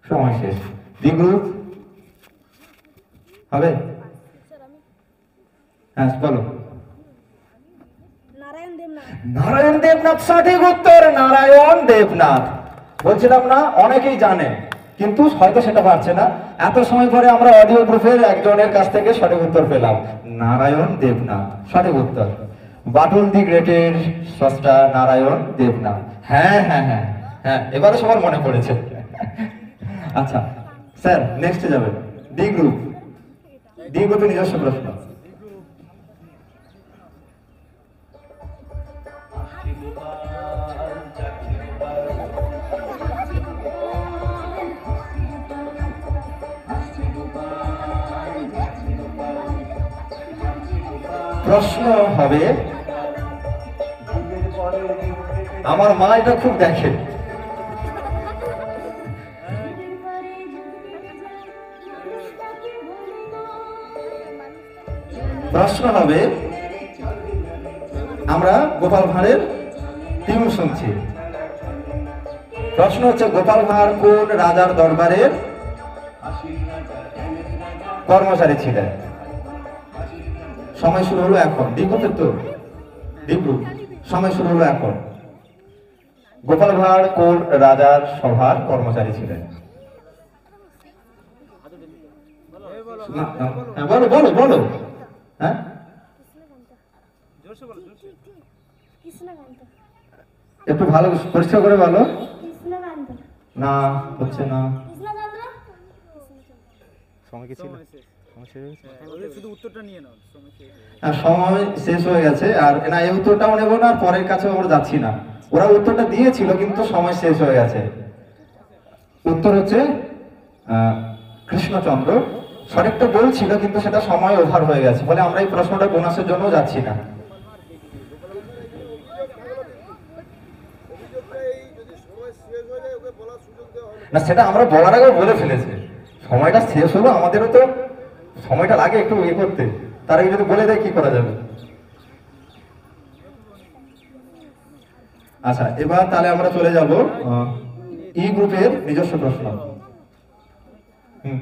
সময় শেষ। ডি গ্রুপ হবে? হ্যাঁ বলো। নারায়ণ দেবনাথ। নারায়ণ দেবনাথ সঠিক উত্তর, নারায়ণ দেবনাথ। বলছিলাম না, অনেকেই জানে কিন্তু হয়তো সেটা পারছে না। এত সময় পরে আমরা অডিও গ্রুপের একজনের কাছ থেকে সঠিক উত্তর পেলাম, নারায়ণ দেবনাথ সঠিক উত্তর। বাটুল দি গ্রেটের স্রষ্টা নারায়ণ দেবনাথ। হ্যাঁ হ্যাঁ হ্যাঁ হ্যাঁ, এবারে সবার মনে পড়েছে। আচ্ছা স্যার, নেক্সটে যাবে ডি গ্রুপ। ডি গ্রুপের নিজস্ব প্রশ্ন। প্রশ্ন হবে, আমার মা এটা খুব দেখে। প্রশ্ন হবে, আমরা গোপাল ভাঁড়ের টিউন শুনছি। প্রশ্ন হচ্ছে গোপাল ভাঁড় কোন রাজার দরবারের কর্মচারী ছিলেন? সময় শুরু হলো এখন। ডি গ্রুপের তো, ডি গ্রুপ, সময় শুরু হলো এখন। গোপাল ভাঁড় কোন রাজার সভার কর্মচারী ছিলেন? হ্যাঁ, বলো বলো বলো। হ্যাঁ, কৃষ্ণকান্ত। একটু ভালো পরিষ্কার করে বলো। কৃষ্ণকান্ত। না, হচ্ছে না। কৃষ্ণচন্দ্র। সময় কি ছিল? সময় শেষ হয়েছে? হ্যাঁ, সময় শেষ হয়ে গেছে। আর না, এই উত্তরটাও নেবো না, পরের কাছেও আমরা যাচ্ছি না। ওরা উত্তরটা দিয়েছিল কিন্তু সময় শেষ হয়ে গেছে। উত্তর হচ্ছে কৃষ্ণচন্দ্র। সঠিকটা বলছিল কিন্তু সেটা সময় ওভার হয়ে গেছে, ফলে আমরা এই প্রশ্নটা বোনাসের জন্য যাচ্ছি না। না, সেটা আমরা বলার আগে বলে ফেলেছি। সময়টা শেষ হলো, আমাদেরও তো সময়টা লাগে একটু ইয়ে করতে। তার আগে যদি বলে দেয় কি করা যাবে? আচ্ছা, এবার তাহলে আমরা চলে যাব ই গ্রুপের নিজস্ব প্রশ্ন। হুম,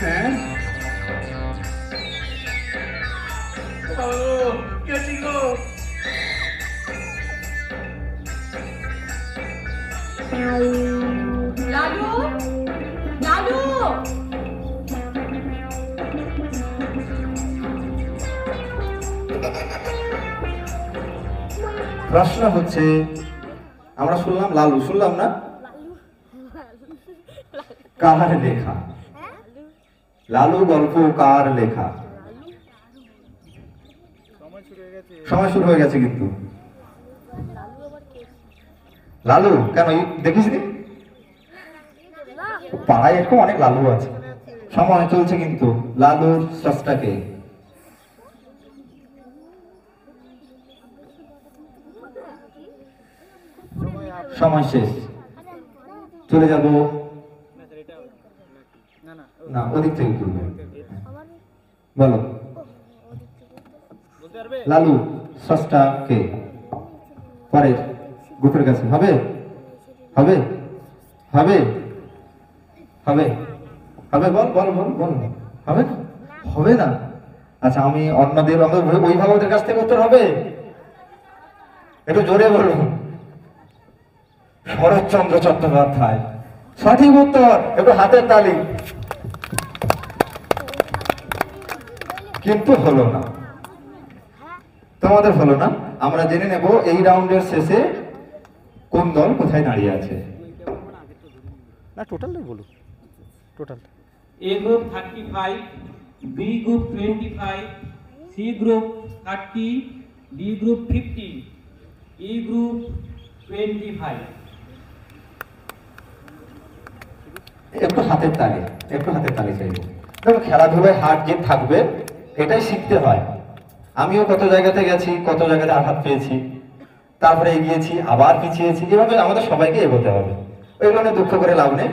हैं? লালু লালু প্রশ্ন হচ্ছে, আমরা শুনলাম লালু, শুনলাম না? কার লেখা? লালু গল্প কার লেখা? সময় শুরু হয়ে গেছে কিন্তু। লালু কেন দেখিস নি? পাড়ায় এরকম অনেক লালু আছে। সময় চলছে কিন্তু। লালুর স্রষ্টাকে? সময় শেষ। চলে যাব, না ওদিক থেকে তুলবে। বলো, লালু স্রষ্টা কে? পরে গ্রুপের কাছে হবে হবে হবে হবে হবে বল বল বল বল। হবে না? হবে না? আচ্ছা, আমি অন্যদের অভিভাবকদের কাছ থেকে উত্তর হবে, একটু জোরে বলুন। শরৎচন্দ্র চট্টোপাধ্যায় সঠিক উত্তর। একটু হাতের তালি। কিন্তু হলো না, তোমাদের হলো না। আমরা জেনে নেব এই রাউন্ডের শেষে কোন দল কোথায় দাঁড়িয়ে আছে। না, টোটালটাই বলো, total. A group 35, B group 25, C group 30, D group 50, E group 25. একটু হাতের তালি, একটু হাতের তালি চাইবো। দেখো, খেলাধুলায় হার জিত থাকবে, এটাই শিখতে হয়। আমিও কত জায়গাতে গেছি, কত জায়গাতে আঘাত পেয়েছি, তারপরে এগিয়েছি, আবার পিছিয়েছি। এভাবে আমাদের সবাইকে এগোতে হবে, ওই জন্য দুঃখ করে লাভ নেই।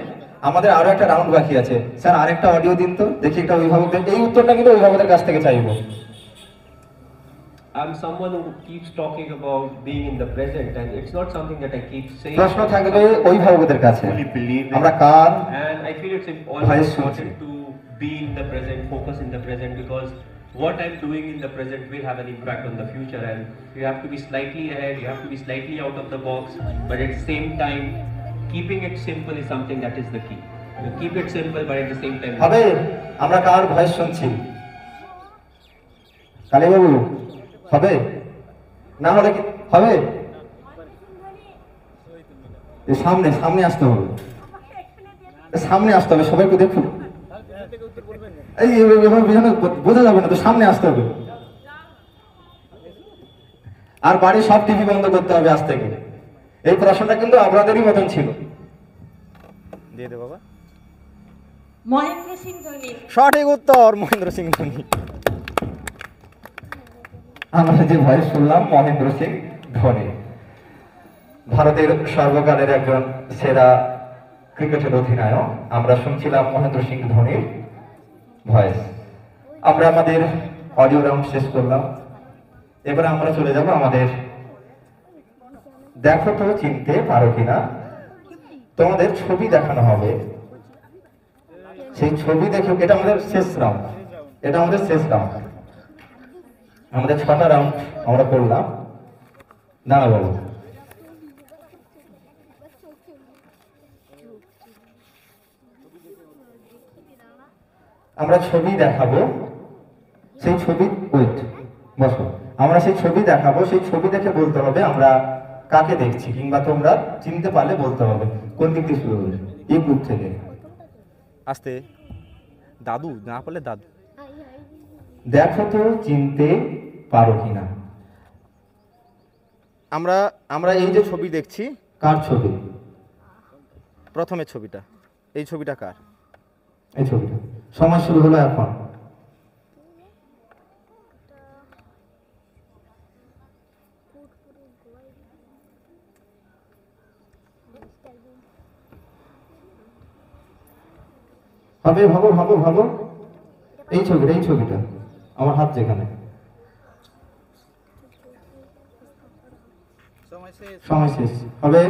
আমাদের আরো একটা রাউন্ড বাকি আছে। স্যার আরেকটা অডিও দিন তো, দেখি একটা অভিভাবকদের। এই উত্তরটা কিন্তু অভিভাবকদের কাছ থেকে চাইবো। I'm someone who keeps talking about being in the present, and it's not something that I keep saying. প্রশ্ন থাকবে অভিভাবকদের কাছে, Fully believe in. আমরা কার And I feel it's Vice always Chancellor. important to be in the present, focus in the present, because what I'm doing in the present will have an impact on the future, and you have to be slightly ahead, you have to be slightly out of the box, but at the same time, keeping it simple is something that is the key. You keep it simple, but at the same time. হবে? আমরা কার ভয়েস শুনছি? কালীবাবু হবে? না হলে কি হবে? সামনে সামনে আসতে হবে, সামনে আসতে হবে। সবাইকে দেখুন, এই বোঝা যাবে না তো, সামনে আসতে হবে। আর বাড়ির সব টিভি বন্ধ করতে হবে আজ থেকে। এই প্রশ্নটা কিন্তু আপনাদেরই মতন ছিল। দিয়ে দে বাবা। মহেন্দ্র সিং ধোনি। সঠিক উত্তর, মহেন্দ্র সিং ধোনি। আমরা যে ভয়েস শুনলাম মহেন্দ্র সিং ধোনি, ভারতের সর্বকালের একজন সেরা ক্রিকেটের অধিনায়ক। আমরা শুনছিলাম মহেন্দ্র সিং ধোনির ভয়েস। আমরা আমাদের অডিও রাউন্ড শেষ করলাম। এবার আমরা চলে যাব আমাদের দেখো তো চিনতে পারো কিনা। তোমাদের ছবি দেখানো হবে, সেই ছবি দেখে, এটা আমাদের শেষ রাউন্ড, এটা আমাদের শেষ রাউন্ড। আমাদের 6টা রাউন্ড আমরা করলাম। দাঁড়া বাবু, আমরা ছবি দেখাবো, সেই ছবি ওয়েট বসো, আমরা সেই ছবি দেখাবো, সেই ছবি দেখে বলতে হবে আমরা কাকে দেখছি, কিংবা তোমরা চিনতে পারলে বলতে হবে। কোন দিক দিয়ে শুরু হবে? এই গ্রুপ থেকে। আস্তে, দাদু না পারলে দাদু। দেখো তো চিনতে পারো কিনা। আমরা আমরা এই যে ছবি দেখছি, কার ছবি? প্রথমের ছবিটা, এই ছবিটা কার? এই ছবিটা। সময় শুরু হলো এখন। হবে, ভাবো ভাবো ভাবো। এই ছবিটা, এই ছবিটা, আমার হাত যেখানে। সময় শেষ হবে।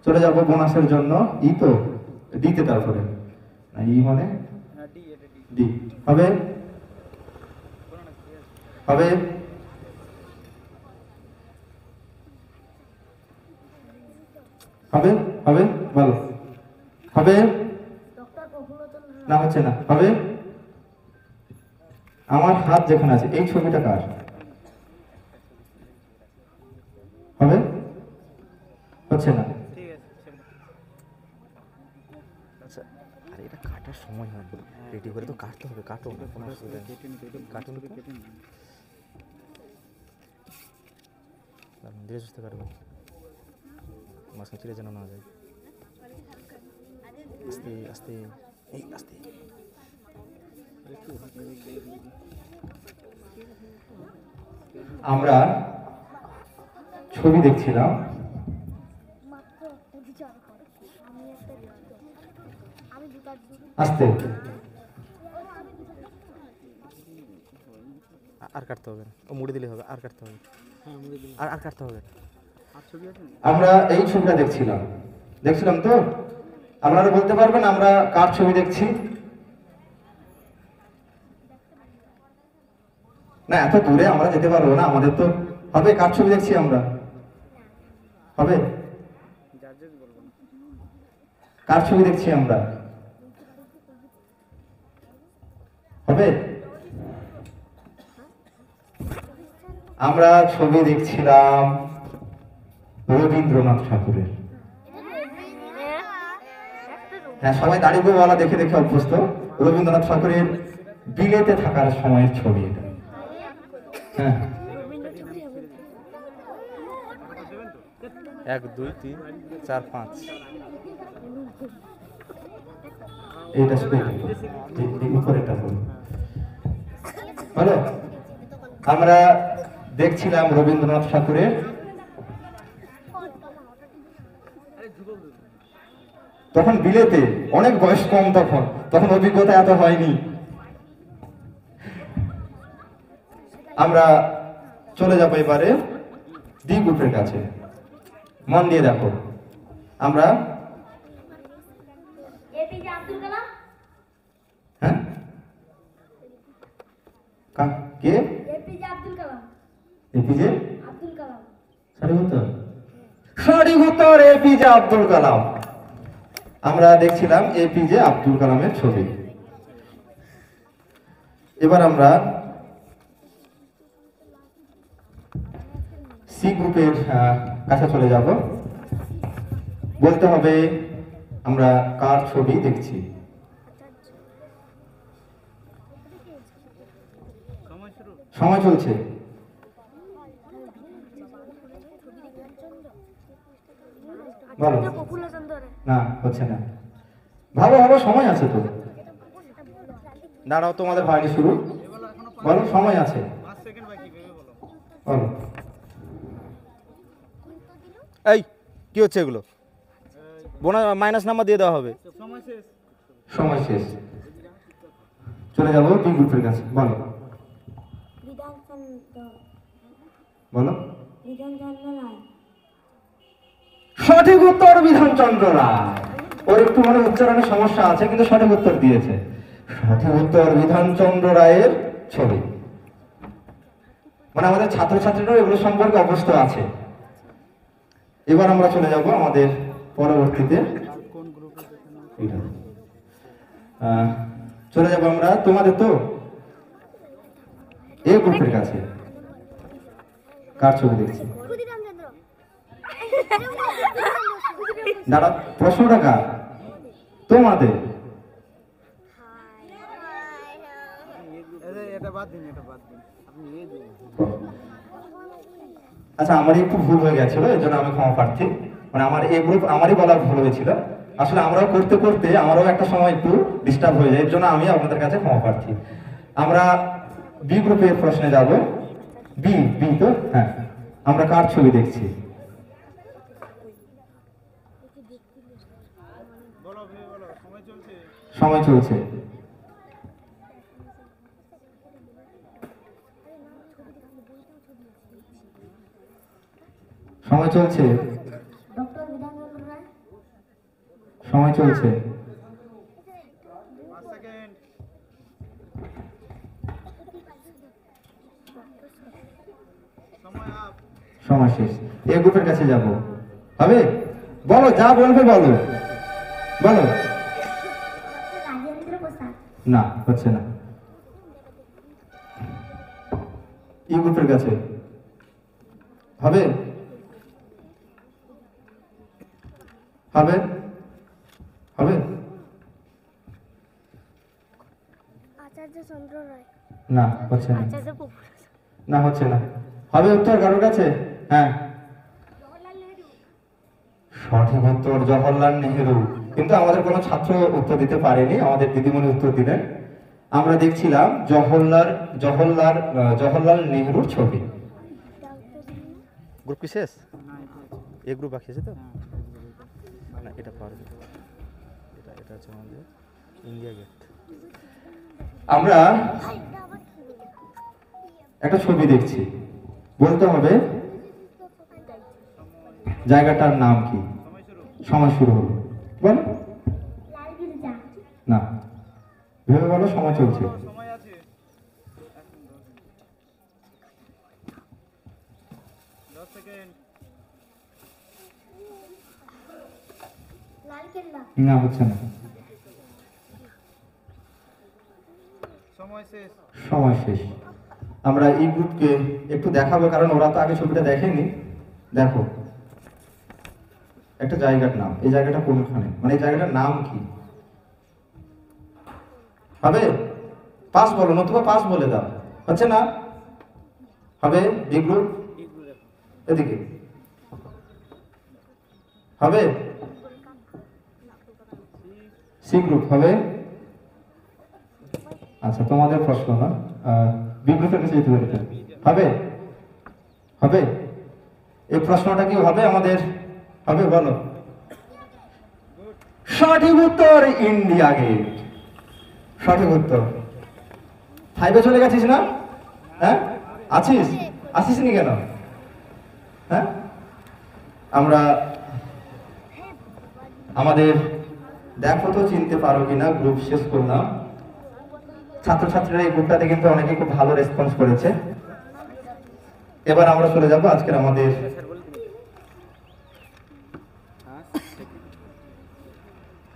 চলে যাবো বোনাসের জন্য। ই তো ডিতে, তারপরে না, ই মানে ডি হবে, হবে হবে হবে বলো, হবে না, হচ্ছে না, হবে। আমার হাত যেখানে আছে, এই ছবিটা কার? হবে, হচ্ছে না। আচ্ছা, আরে এটা কাটার সময় হয়, রেডি করে তো কাটতে হবে। কাটো, কোনো অসুবিধা নেই। কাটুন, ধীরে সুস্থে কাটবেন, মাঝখানে ছিঁড়ে যেন না যায়। আস্তে আস্তে, এই আস্তে। আমরা ছবি দেখছিলাম। আস্তে, আর কাটতে হবে না, ও মুড়ে দিলে হবে। আর কাটতে হবে, আর কাটতে হবে। আমরা এই ছবিটা দেখছিলাম, দেখছিলাম তো। আপনারা বলতে পারবেন আমরা কার ছবি দেখছি? না, এত দূরে আমরা যেতে পারবো না, আমাদের তো হবে। কার ছবি দেখছি আমরা? হবে, কার ছবি দেখছি আমরা? হবে। আমরা ছবি দেখছিলাম রবীন্দ্রনাথ ঠাকুরের। হ্যাঁ, সবাই দাঁড়িয়েওয়ালা দেখে দেখে অভ্যস্ত। রবীন্দ্রনাথ ঠাকুরের বিলেতে থাকার সময়ের ছবি এটা। হ্যাঁ, 1 2 3 4 5। এইটা শুধু এই উপরেটা বলুন। হলো, আমরা দেখছিলাম রবীন্দ্রনাথ ঠাকুরের। তখন বিলেতে, অনেক বয়স কম, তখন অভিজ্ঞতা এত হয়নি। আমরা চলে যাবো এবারে ডি গ্রুপের কাছে। মন দিয়ে দেখো। আমরা এপিজে আব্দুল কালাম। হ্যাঁ, কে? এপিজে আব্দুল কালাম। এপিজে আব্দুল কালাম। সঠিক উত্তর, সঠিক উত্তর, এপিজে আব্দুল কালাম। আমরা দেখছিলাম এপিজে আব্দুল কালামের ছবি। এবার আমরা সি গ্রুপের কাছে চলে যাব। বলতে হবে আমরা কার ছবি দেখছি। সময় চলছে। বলো। না, হচ্ছে না। ভালো ভালো, সময় আছে তো। দাঁড়াও, তোমাদের হয়নি শুরু। বলো, সময় আছে, বলো। এই কি হচ্ছে এগুলো? মাইনাস নাম্বার দিয়ে দেওয়া হবে। সময় শেষ। চলে যাবো বি গ্রুপের কাছে। বলো বলো। সঠিক উত্তর বিধানচন্দ্র রায়। ওর একটু মানে উচ্চারণের সমস্যা আছে, কিন্তু সঠিক উত্তর দিয়েছে। সঠিক উত্তর বিধানচন্দ্র রায়ের ছবি। মানে আমাদের ছাত্রছাত্রীরাও এগুলো সম্পর্কে অভ্যস্ত আছে। এবার আমরা চলে যাব আমাদের পরবর্তীতে চলে যাব আমরা তোমাদের তো এ গ্রুপের কাছে। কার ছবি দেখছি? দাঁড়া, প্রশ্নটা কার? তোমাদের। আচ্ছা, আমারই একটু ভুল হয়ে গেছিল, এই জন্য আমি ক্ষমা প্রার্থী। মানে আমার এই গ্রুপ আমারই বলার ভুল হয়েছিল। আসলে আমরাও করতে করতে আমারও একটা সময় একটু ডিস্টার্ব হয়ে যায়, এর জন্য আমি আপনাদের কাছে ক্ষমা প্রার্থী। আমরা বি গ্রুপের প্রশ্নে যাব। বি বি তো হ্যাঁ, আমরা কার ছবি দেখছি? সময় চলছে। সময় চলছে। সময় চলছে। সময় শেষ। এই গ্রুপের কাছে যাব। হবে? বলো, যা বলবে বলো, বলো। না, হচ্ছে না। এই গ্রুপের কাছে হবে? হবে? হবে? না, হচ্ছে না। না, হচ্ছে না। হবে উত্তর কারোর কাছে? হ্যাঁ, সঠিক উত্তর জওহরলাল নেহেরু। কিন্তু আমাদের কোনো ছাত্র উত্তর দিতে পারেনি, আমাদের দিদিমণি উত্তর দিলেন। আমরা দেখছিলাম জওহরলাল নেহেরুর ছবি। গ্রুপ কি শেষ? এ গ্রুপ বাকি আছে তো? না, এটা পারবে। এটা হচ্ছে আমাদের ইন্ডিয়া গেট। আমরা একটা ছবি দেখছি, বলতে হবে জায়গাটার নাম কি। সময় শুরু হলো, বল। না, ভেবে বলো, সময় চলছে। না, হচ্ছে না। সময় শেষ। আমরা এই গ্রুপকে একটু দেখাবো, কারণ ওরা তো আগে ছবিটা দেখেনি। দেখো, একটা জায়গার নাম। এই জায়গাটা কোনখানে, মানে এই জায়গাটার নাম কি? হবে? পাস বলো, নতুবা পাস বলে দাও। হচ্ছে না? হবে? বি গ্রুপ এদিকে হবে? সি গ্রুপ হবে? আচ্ছা, তোমাদের প্রশ্ন না, বি গ্রুপের কাছে যেতে পারি। হবে? হবে? এই প্রশ্নটা কি হবে আমাদের? হবে, বলো। সঠিক উত্তর ইন্ডিয়া গেট। সঠিক উত্তর। 5-এ চলে গেছিস না? হ্যাঁ, আসিস নি কেন? হ্যাঁ, আমরা আমাদের দেখো তো চিনতে পারো কিনা গ্রুপ শেষ করলাম। ছাত্রছাত্রীরা এই গ্রুপটাতে কিন্তু অনেকে খুব ভালো রেসপন্স করেছে। এবার আমরা চলে যাব আজকের আমাদের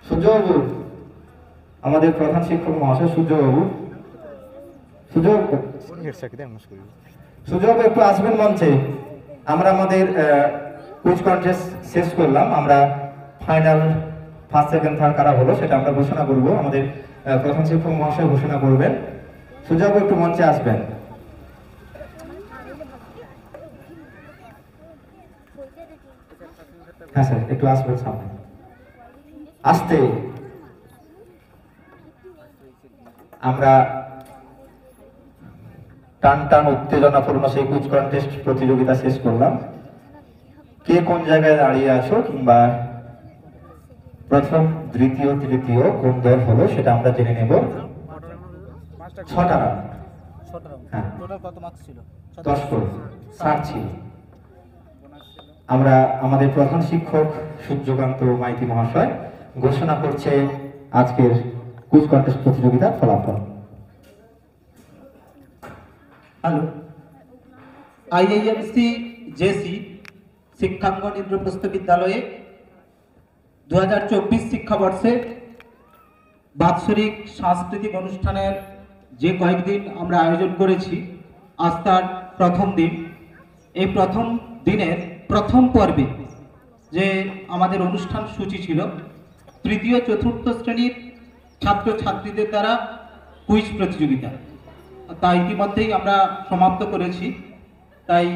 সূর্যবাবু, আমাদের প্রধান শিক্ষক মহাশয় সূর্যবাবু। সূর্যবাবু একটু আসবেন মঞ্চে। আমরা আমাদের কুইজ কন্টেস্ট শেষ করলাম। আমরা ফাইনাল ফার্স্ট সেকেন্ড থার্ড কারা হলো সেটা আমরা ঘোষণা করব। আমাদের প্রধান শিক্ষক মহাশয় ঘোষণা করবেন। সূর্যবাবু একটু মঞ্চে আসবেন। হ্যাঁ স্যার, একটু আসবেন সামনে। আসতে আমরা টান টান উত্তেজনাপূর্ণ সেই কুইজ কন্টেস্ট প্রতিযোগিতা শেষ করলাম। কে কোন জায়গায় দাঁড়িয়ে আছো কিংবা প্রথম দ্বিতীয় তৃতীয় কোন দল হলো সেটা আমরা জেনে নেব। 6টা রাউন্ড, হ্যাঁ, টোটাল কত মার্কস ছিল? 10 করে 60 ছিল। আমরা আমাদের প্রধান শিক্ষক সূর্যকান্ত মাইতি মহাশয় ঘোষণা করছে আজকের কুইজ কন্টেস্ট প্রতিযোগিতার ফলাফল। হ্যালো, আইআইএমসি জেসি শিক্ষাঙ্গন ইন্দ্রপ্রস্থ বিদ্যালয়ে 2024 শিক্ষাবর্ষে বাৎসরিক সাংস্কৃতিক অনুষ্ঠানের যে কয়েকদিন আমরা আয়োজন করেছি, আজ তার প্রথম দিন। এই প্রথম দিনের প্রথম পর্বে যে আমাদের অনুষ্ঠান সূচি ছিল, তৃতীয় চতুর্থ শ্রেণীর ছাত্রছাত্রীদের দ্বারা কুইজ প্রতিযোগিতা, তা ইতিমধ্যেই আমরা সমাপ্ত করেছি। তাই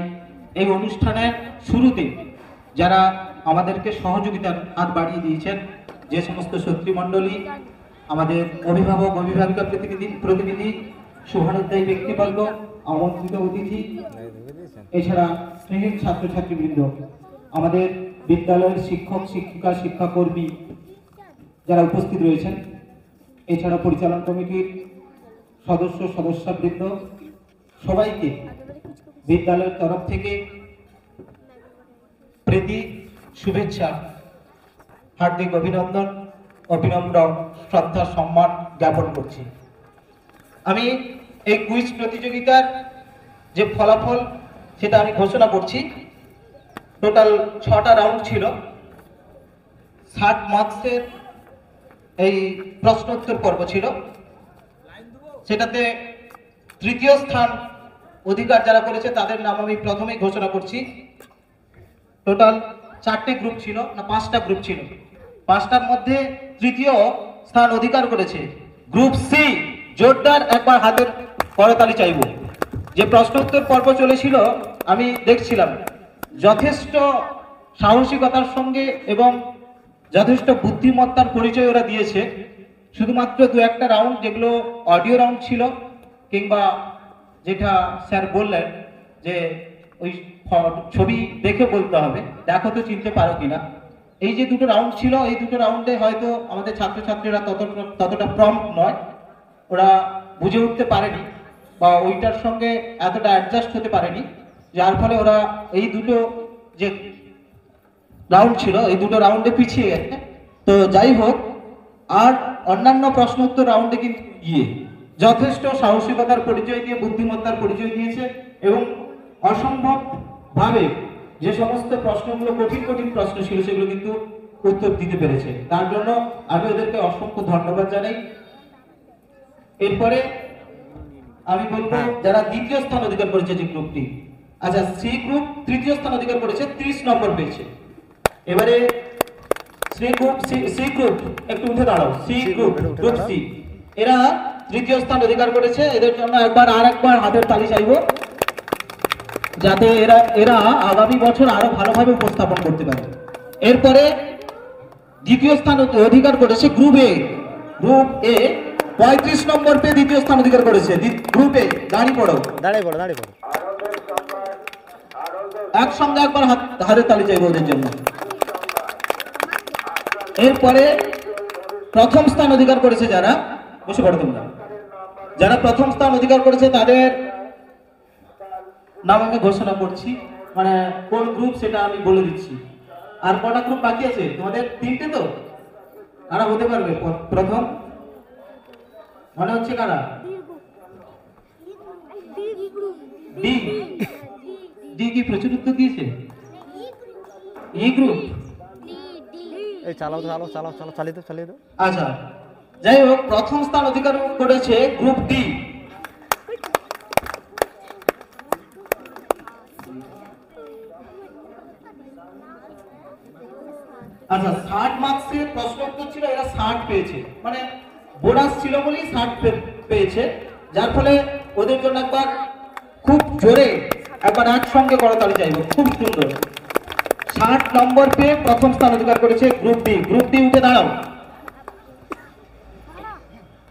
এই অনুষ্ঠানের শুরুতে যারা আমাদেরকে সহযোগিতার হাত বাড়িয়ে দিয়েছেন, যে সমস্ত ছাত্রীমণ্ডলী, আমাদের অভিভাবক অভিভাবিকা প্রতিনিধি, শুভানুধ্যায়ী ব্যক্তিবর্গ, আমন্ত্রিত অতিথি, এছাড়া স্নেহের ছাত্রছাত্রীবৃন্দ, আমাদের বিদ্যালয়ের শিক্ষক শিক্ষিকা শিক্ষাকর্মী যারা উপস্থিত রয়েছেন, এছাড়া পরিচালন কমিটির সদস্যবৃন্দ, সবাইকে বিদ্যালয়ের তরফ থেকে প্রীতি শুভেচ্ছা, হার্দিক অভিনন্দন, অবিনম্র শ্রদ্ধা সম্মান জ্ঞাপন করছি। আমি এই কুইজ প্রতিযোগিতার যে ফলাফল সেটা আমি ঘোষণা করছি। টোটাল 6টা রাউন্ড ছিল। 60 মার্কসের এই প্রশ্নোত্তর পর্ব ছিল। সেটাতে তৃতীয় স্থান অধিকার যারা করেছে তাদের নাম আমি প্রথমেই ঘোষণা করছি। টোটাল 4টে গ্রুপ ছিল, না 5টা গ্রুপ ছিল। 5টার মধ্যে তৃতীয় স্থান অধিকার করেছে গ্রুপ সি। জোরদার একবার হাতের করতালি চাইব। যে প্রশ্নোত্তর পর্ব চলেছিল আমি দেখছিলাম যথেষ্ট সাহসিকতার সঙ্গে এবং যথেষ্ট বুদ্ধিমত্তার পরিচয় ওরা দিয়েছে। শুধুমাত্র 2-1টা রাউন্ড যেগুলো অডিও রাউন্ড ছিল, কিংবা যেটা স্যার বললেন যে ওই ছবি দেখে বলতে হবে, দেখো তো চিনতে পারো কিনা, এই যে দুটো রাউন্ড ছিল, এই দুটো রাউন্ডে হয়তো আমাদের ছাত্রছাত্রীরা ততটা প্রম্পট নয়, ওরা বুঝে উঠতে পারেনি বা ওইটার সঙ্গে এতটা অ্যাডজাস্ট হতে পারেনি, যার ফলে ওরা এই দুটো যে রাউন্ড ছিল এই দুটো রাউন্ডে পিছিয়ে গেছে। তো যাই হোক, আর অন্যান্য প্রশ্নোত্তর রাউন্ডে কিন্তু যথেষ্ট সাহসিকতার পরিচয় দিয়ে বুদ্ধিমত্তার পরিচয় দিয়েছে এবং অসম্ভব ভাবে যে সমস্ত প্রশ্নগুলো কঠিন প্রশ্ন ছিল সেগুলো কিন্তু উত্তর দিতে পেরেছে। তার জন্য আমি ওদেরকে অসংখ্য ধন্যবাদ জানাই। এরপরে আমি বলবো যারা দ্বিতীয় স্থান অধিকার করেছে যে গ্রুপটি, আচ্ছা সি গ্রুপ তৃতীয় স্থান অধিকার করেছে, 30 নম্বর পেয়েছে। এবারে সি গ্রুপ একটু উঠে দাঁড়াও, সি গ্রুপ সি, এরা তৃতীয় স্থান অধিকার করেছে। এদের জন্য আরেকবার হাতের তালি চাইবো, যাতে এরা আগামী বছর আরো ভালোভাবে উপস্থাপন করতে পারে। এরপরে দ্বিতীয় স্থান অধিকার করেছে গ্রুপ এ। গ্রুপ এ 35 নম্বর পেয়ে দ্বিতীয় স্থান অধিকার করেছে। গ্রুপ এ দাঁড়িয়ে পড়ো। একসঙ্গে একবার হাতের তালি চাইবো ওদের জন্য। এরপরে প্রথম স্থান অধিকার করেছে যারা, বসে পড়ো তোমরা, যারা প্রথম স্থান অধিকার করেছে তাদের নাম আমি ঘোষণা করছি, মানে কোন গ্রুপ সেটা আমি বলে দিচ্ছি। আর কটা গ্রুপ বাকি আছে তোমাদের? 3টে তো? কারা হতে পারবে প্রথম? মনে হচ্ছে কারা? ডি। ডি কি প্রচুর উত্তর দিয়েছে? ই গ্রুপ। এই চালাও চালিয়ে দাও। আচ্ছা, যাই হোক, প্রথম স্থান অধিকার করেছে গ্রুপ ডি। আচ্ছা, 60 মার্কসের প্রশ্ন উত্তর ছিল, এরা 60 পেয়েছে, মানে বোনাস ছিল বলেই 60 পেয়েছে, যার ফলে ওদের জন্য একবার খুব জোরে একবার একসঙ্গে করতালি চাইবো। খুব সুন্দর, 60 নম্বর পেয়ে প্রথম স্থান অধিকার করেছে গ্রুপ ডি। গ্রুপ ডি উঠে দাঁড়াও,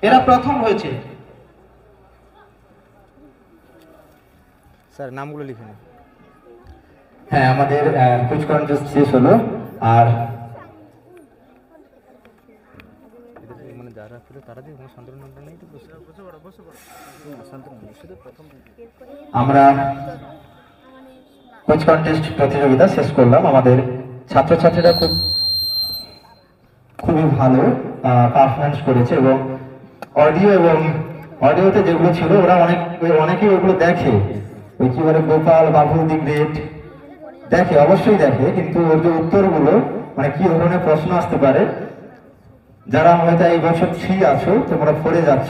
এরা প্রথম হয়েছে। স্যার নামগুলো লিখে নিন। হ্যাঁ, আমাদের কুইজ কন্টেস্ট শেষ হলো। আর মানে যারা ছিল তারা দিয়ে কোনো শান্তনু নেই তো আমরা কুইজ কন্টেস্ট প্রতিযোগিতা শেষ করলাম। আমাদের ছাত্রছাত্রীরা খুবই ভালো পারফরমেন্স করেছে এবং অডিওতে যেগুলো ছিল ওরা অনেকেই ওগুলো দেখে, ওই কি বলে গোপাল বাবু দি গ্রেট দেখে, অবশ্যই দেখে, কিন্তু ওর যে উত্তরগুলো মানে কি ধরনের প্রশ্ন আসতে পারে, যারা হয়তো এই বছর 3 আছো, তোমরা 4-এ যাচ্ছ,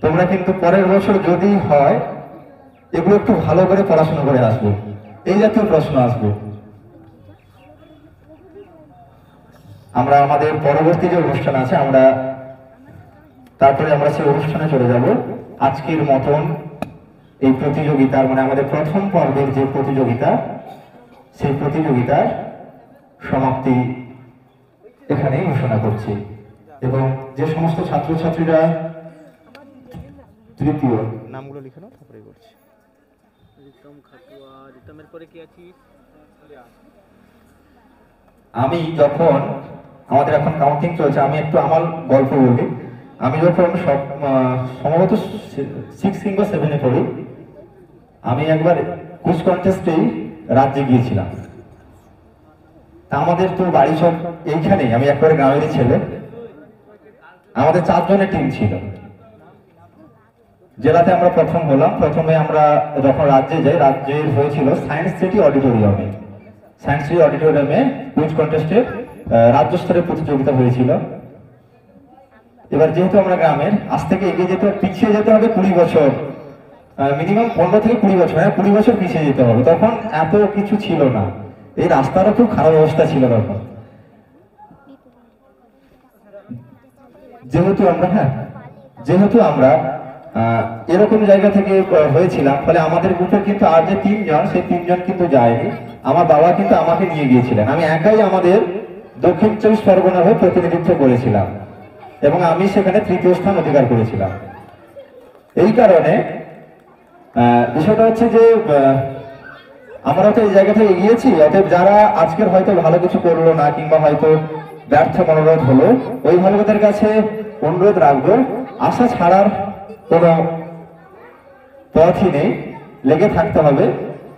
তোমরা কিন্তু পরের বছর যদি হয় এগুলো একটু ভালো করে পড়াশোনা করে আসবে, এই জাতীয় প্রশ্ন আসবে। আমরা আমাদের পরবর্তী যে অনুষ্ঠান আছে তারপরে আমরা সেই অনুষ্ঠানে চলে যাব। আজকের মতন এই প্রতিযোগিতার মানে আমাদের প্রথম পর্বের যে প্রতিযোগিতা, সেই প্রতিযোগিতার সমাপ্তি এখানেই ঘোষণা করছি। এবং যে সমস্ত ছাত্রছাত্রীরা তৃতীয়, নামগুলো লিখে নাও, তারপরে করছি। আমি যখন আমাদের এখন কাউন্টিং চলছে, আমি একটু আমার গল্প বলি। আমি যখন সম্ভবত 6 কিংবা 7-এ পড়ি, আমি একবার কুইজ কন্টেস্টেই রাজ্যে গিয়েছিলাম। তা আমাদের তো বাড়ি সব এইখানেই, আমি একবারে গ্রামেরই ছেলে। আমাদের 4 জনের টিম ছিল। জেলাতে আমরা প্রথম হলাম। প্রথমে আমরা যখন রাজ্যে যাই, রাজ্যের হয়েছিল সায়েন্স সিটি অডিটোরিয়ামে। সায়েন্স সিটি অডিটোরিয়ামে কুইজ কন্টেস্টের রাজ্য স্তরের প্রতিযোগিতা হয়েছিল। এবার যেহেতু আমরা গ্রামের, আজ থেকে এগিয়ে যেতে পিছিয়ে যেতে হবে 20 বছর, মিনিমাম 15 থেকে 20 বছর, হ্যাঁ 20 বছর পিছিয়ে যেতে হবে। তখন এত কিছু ছিল না, এই রাস্তারও খুব খারাপ অবস্থা ছিল তখন। যেহেতু আমরা এরকম জায়গা থেকে হয়েছিলাম, ফলে আমাদের গ্রুপে কিন্তু আর যে 3 জন, সেই 3 জন কিন্তু যায়নি। আমার বাবা কিন্তু আমাকে নিয়ে গিয়েছিলেন। আমি একাই আমাদের দক্ষিণ 24 পরগনার হয়ে প্রতিনিধিত্ব করেছিলাম এবং আমি সেখানে 3য় স্থান অধিকার করেছিলাম। এই কারণে বিষয়টা হচ্ছে যে আমরা তো এই জায়গা থেকে এগিয়েছি, অতএব যারা আজকের হয়তো ভালো কিছু করলো না কিংবা হয়তো ব্যর্থ মনোরোধ হলো, ওই ভালোদের কাছে অনুরোধ রাখবো, আশা ছাড়ার কোনো পথই নেই, লেগে থাকতে হবে,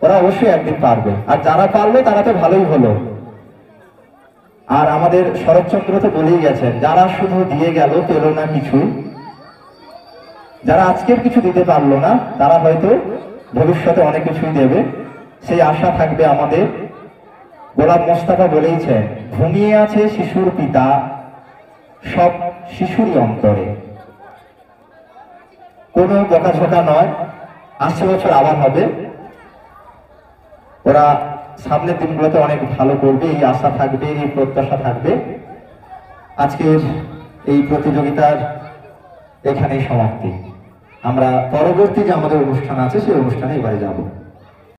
ওরা অবশ্যই একদিন পারবে। আর যারা পারলো তারা তো ভালোই হলো। আর আমাদের শরৎচন্দ্র তো বলেই গেছেন, যারা শুধু দিয়ে গেল পেল না কিছুই, যারা আজকের কিছু দিতে পারলো না তারা হয়তো ভবিষ্যতে অনেক কিছুই দেবে, সেই আশা থাকবে আমাদের। গোলাম মোস্তফা বলেইছেন, ঘুমিয়ে আছে শিশুর পিতা, সব শিশুরই অন্তরে। কোনো বকাঝকা নয়, 80 বছর আবার হবে, ওরা সামনের দিনগুলোতে অনেক ভালো করবে, এই আশা থাকবে, এই প্রত্যাশা থাকবে। আজকের এই প্রতিযোগিতার এখানেই সমাপ্তি। আমরা পরবর্তী যে আমাদের অনুষ্ঠান আছে সেই অনুষ্ঠানে এবারে যাব।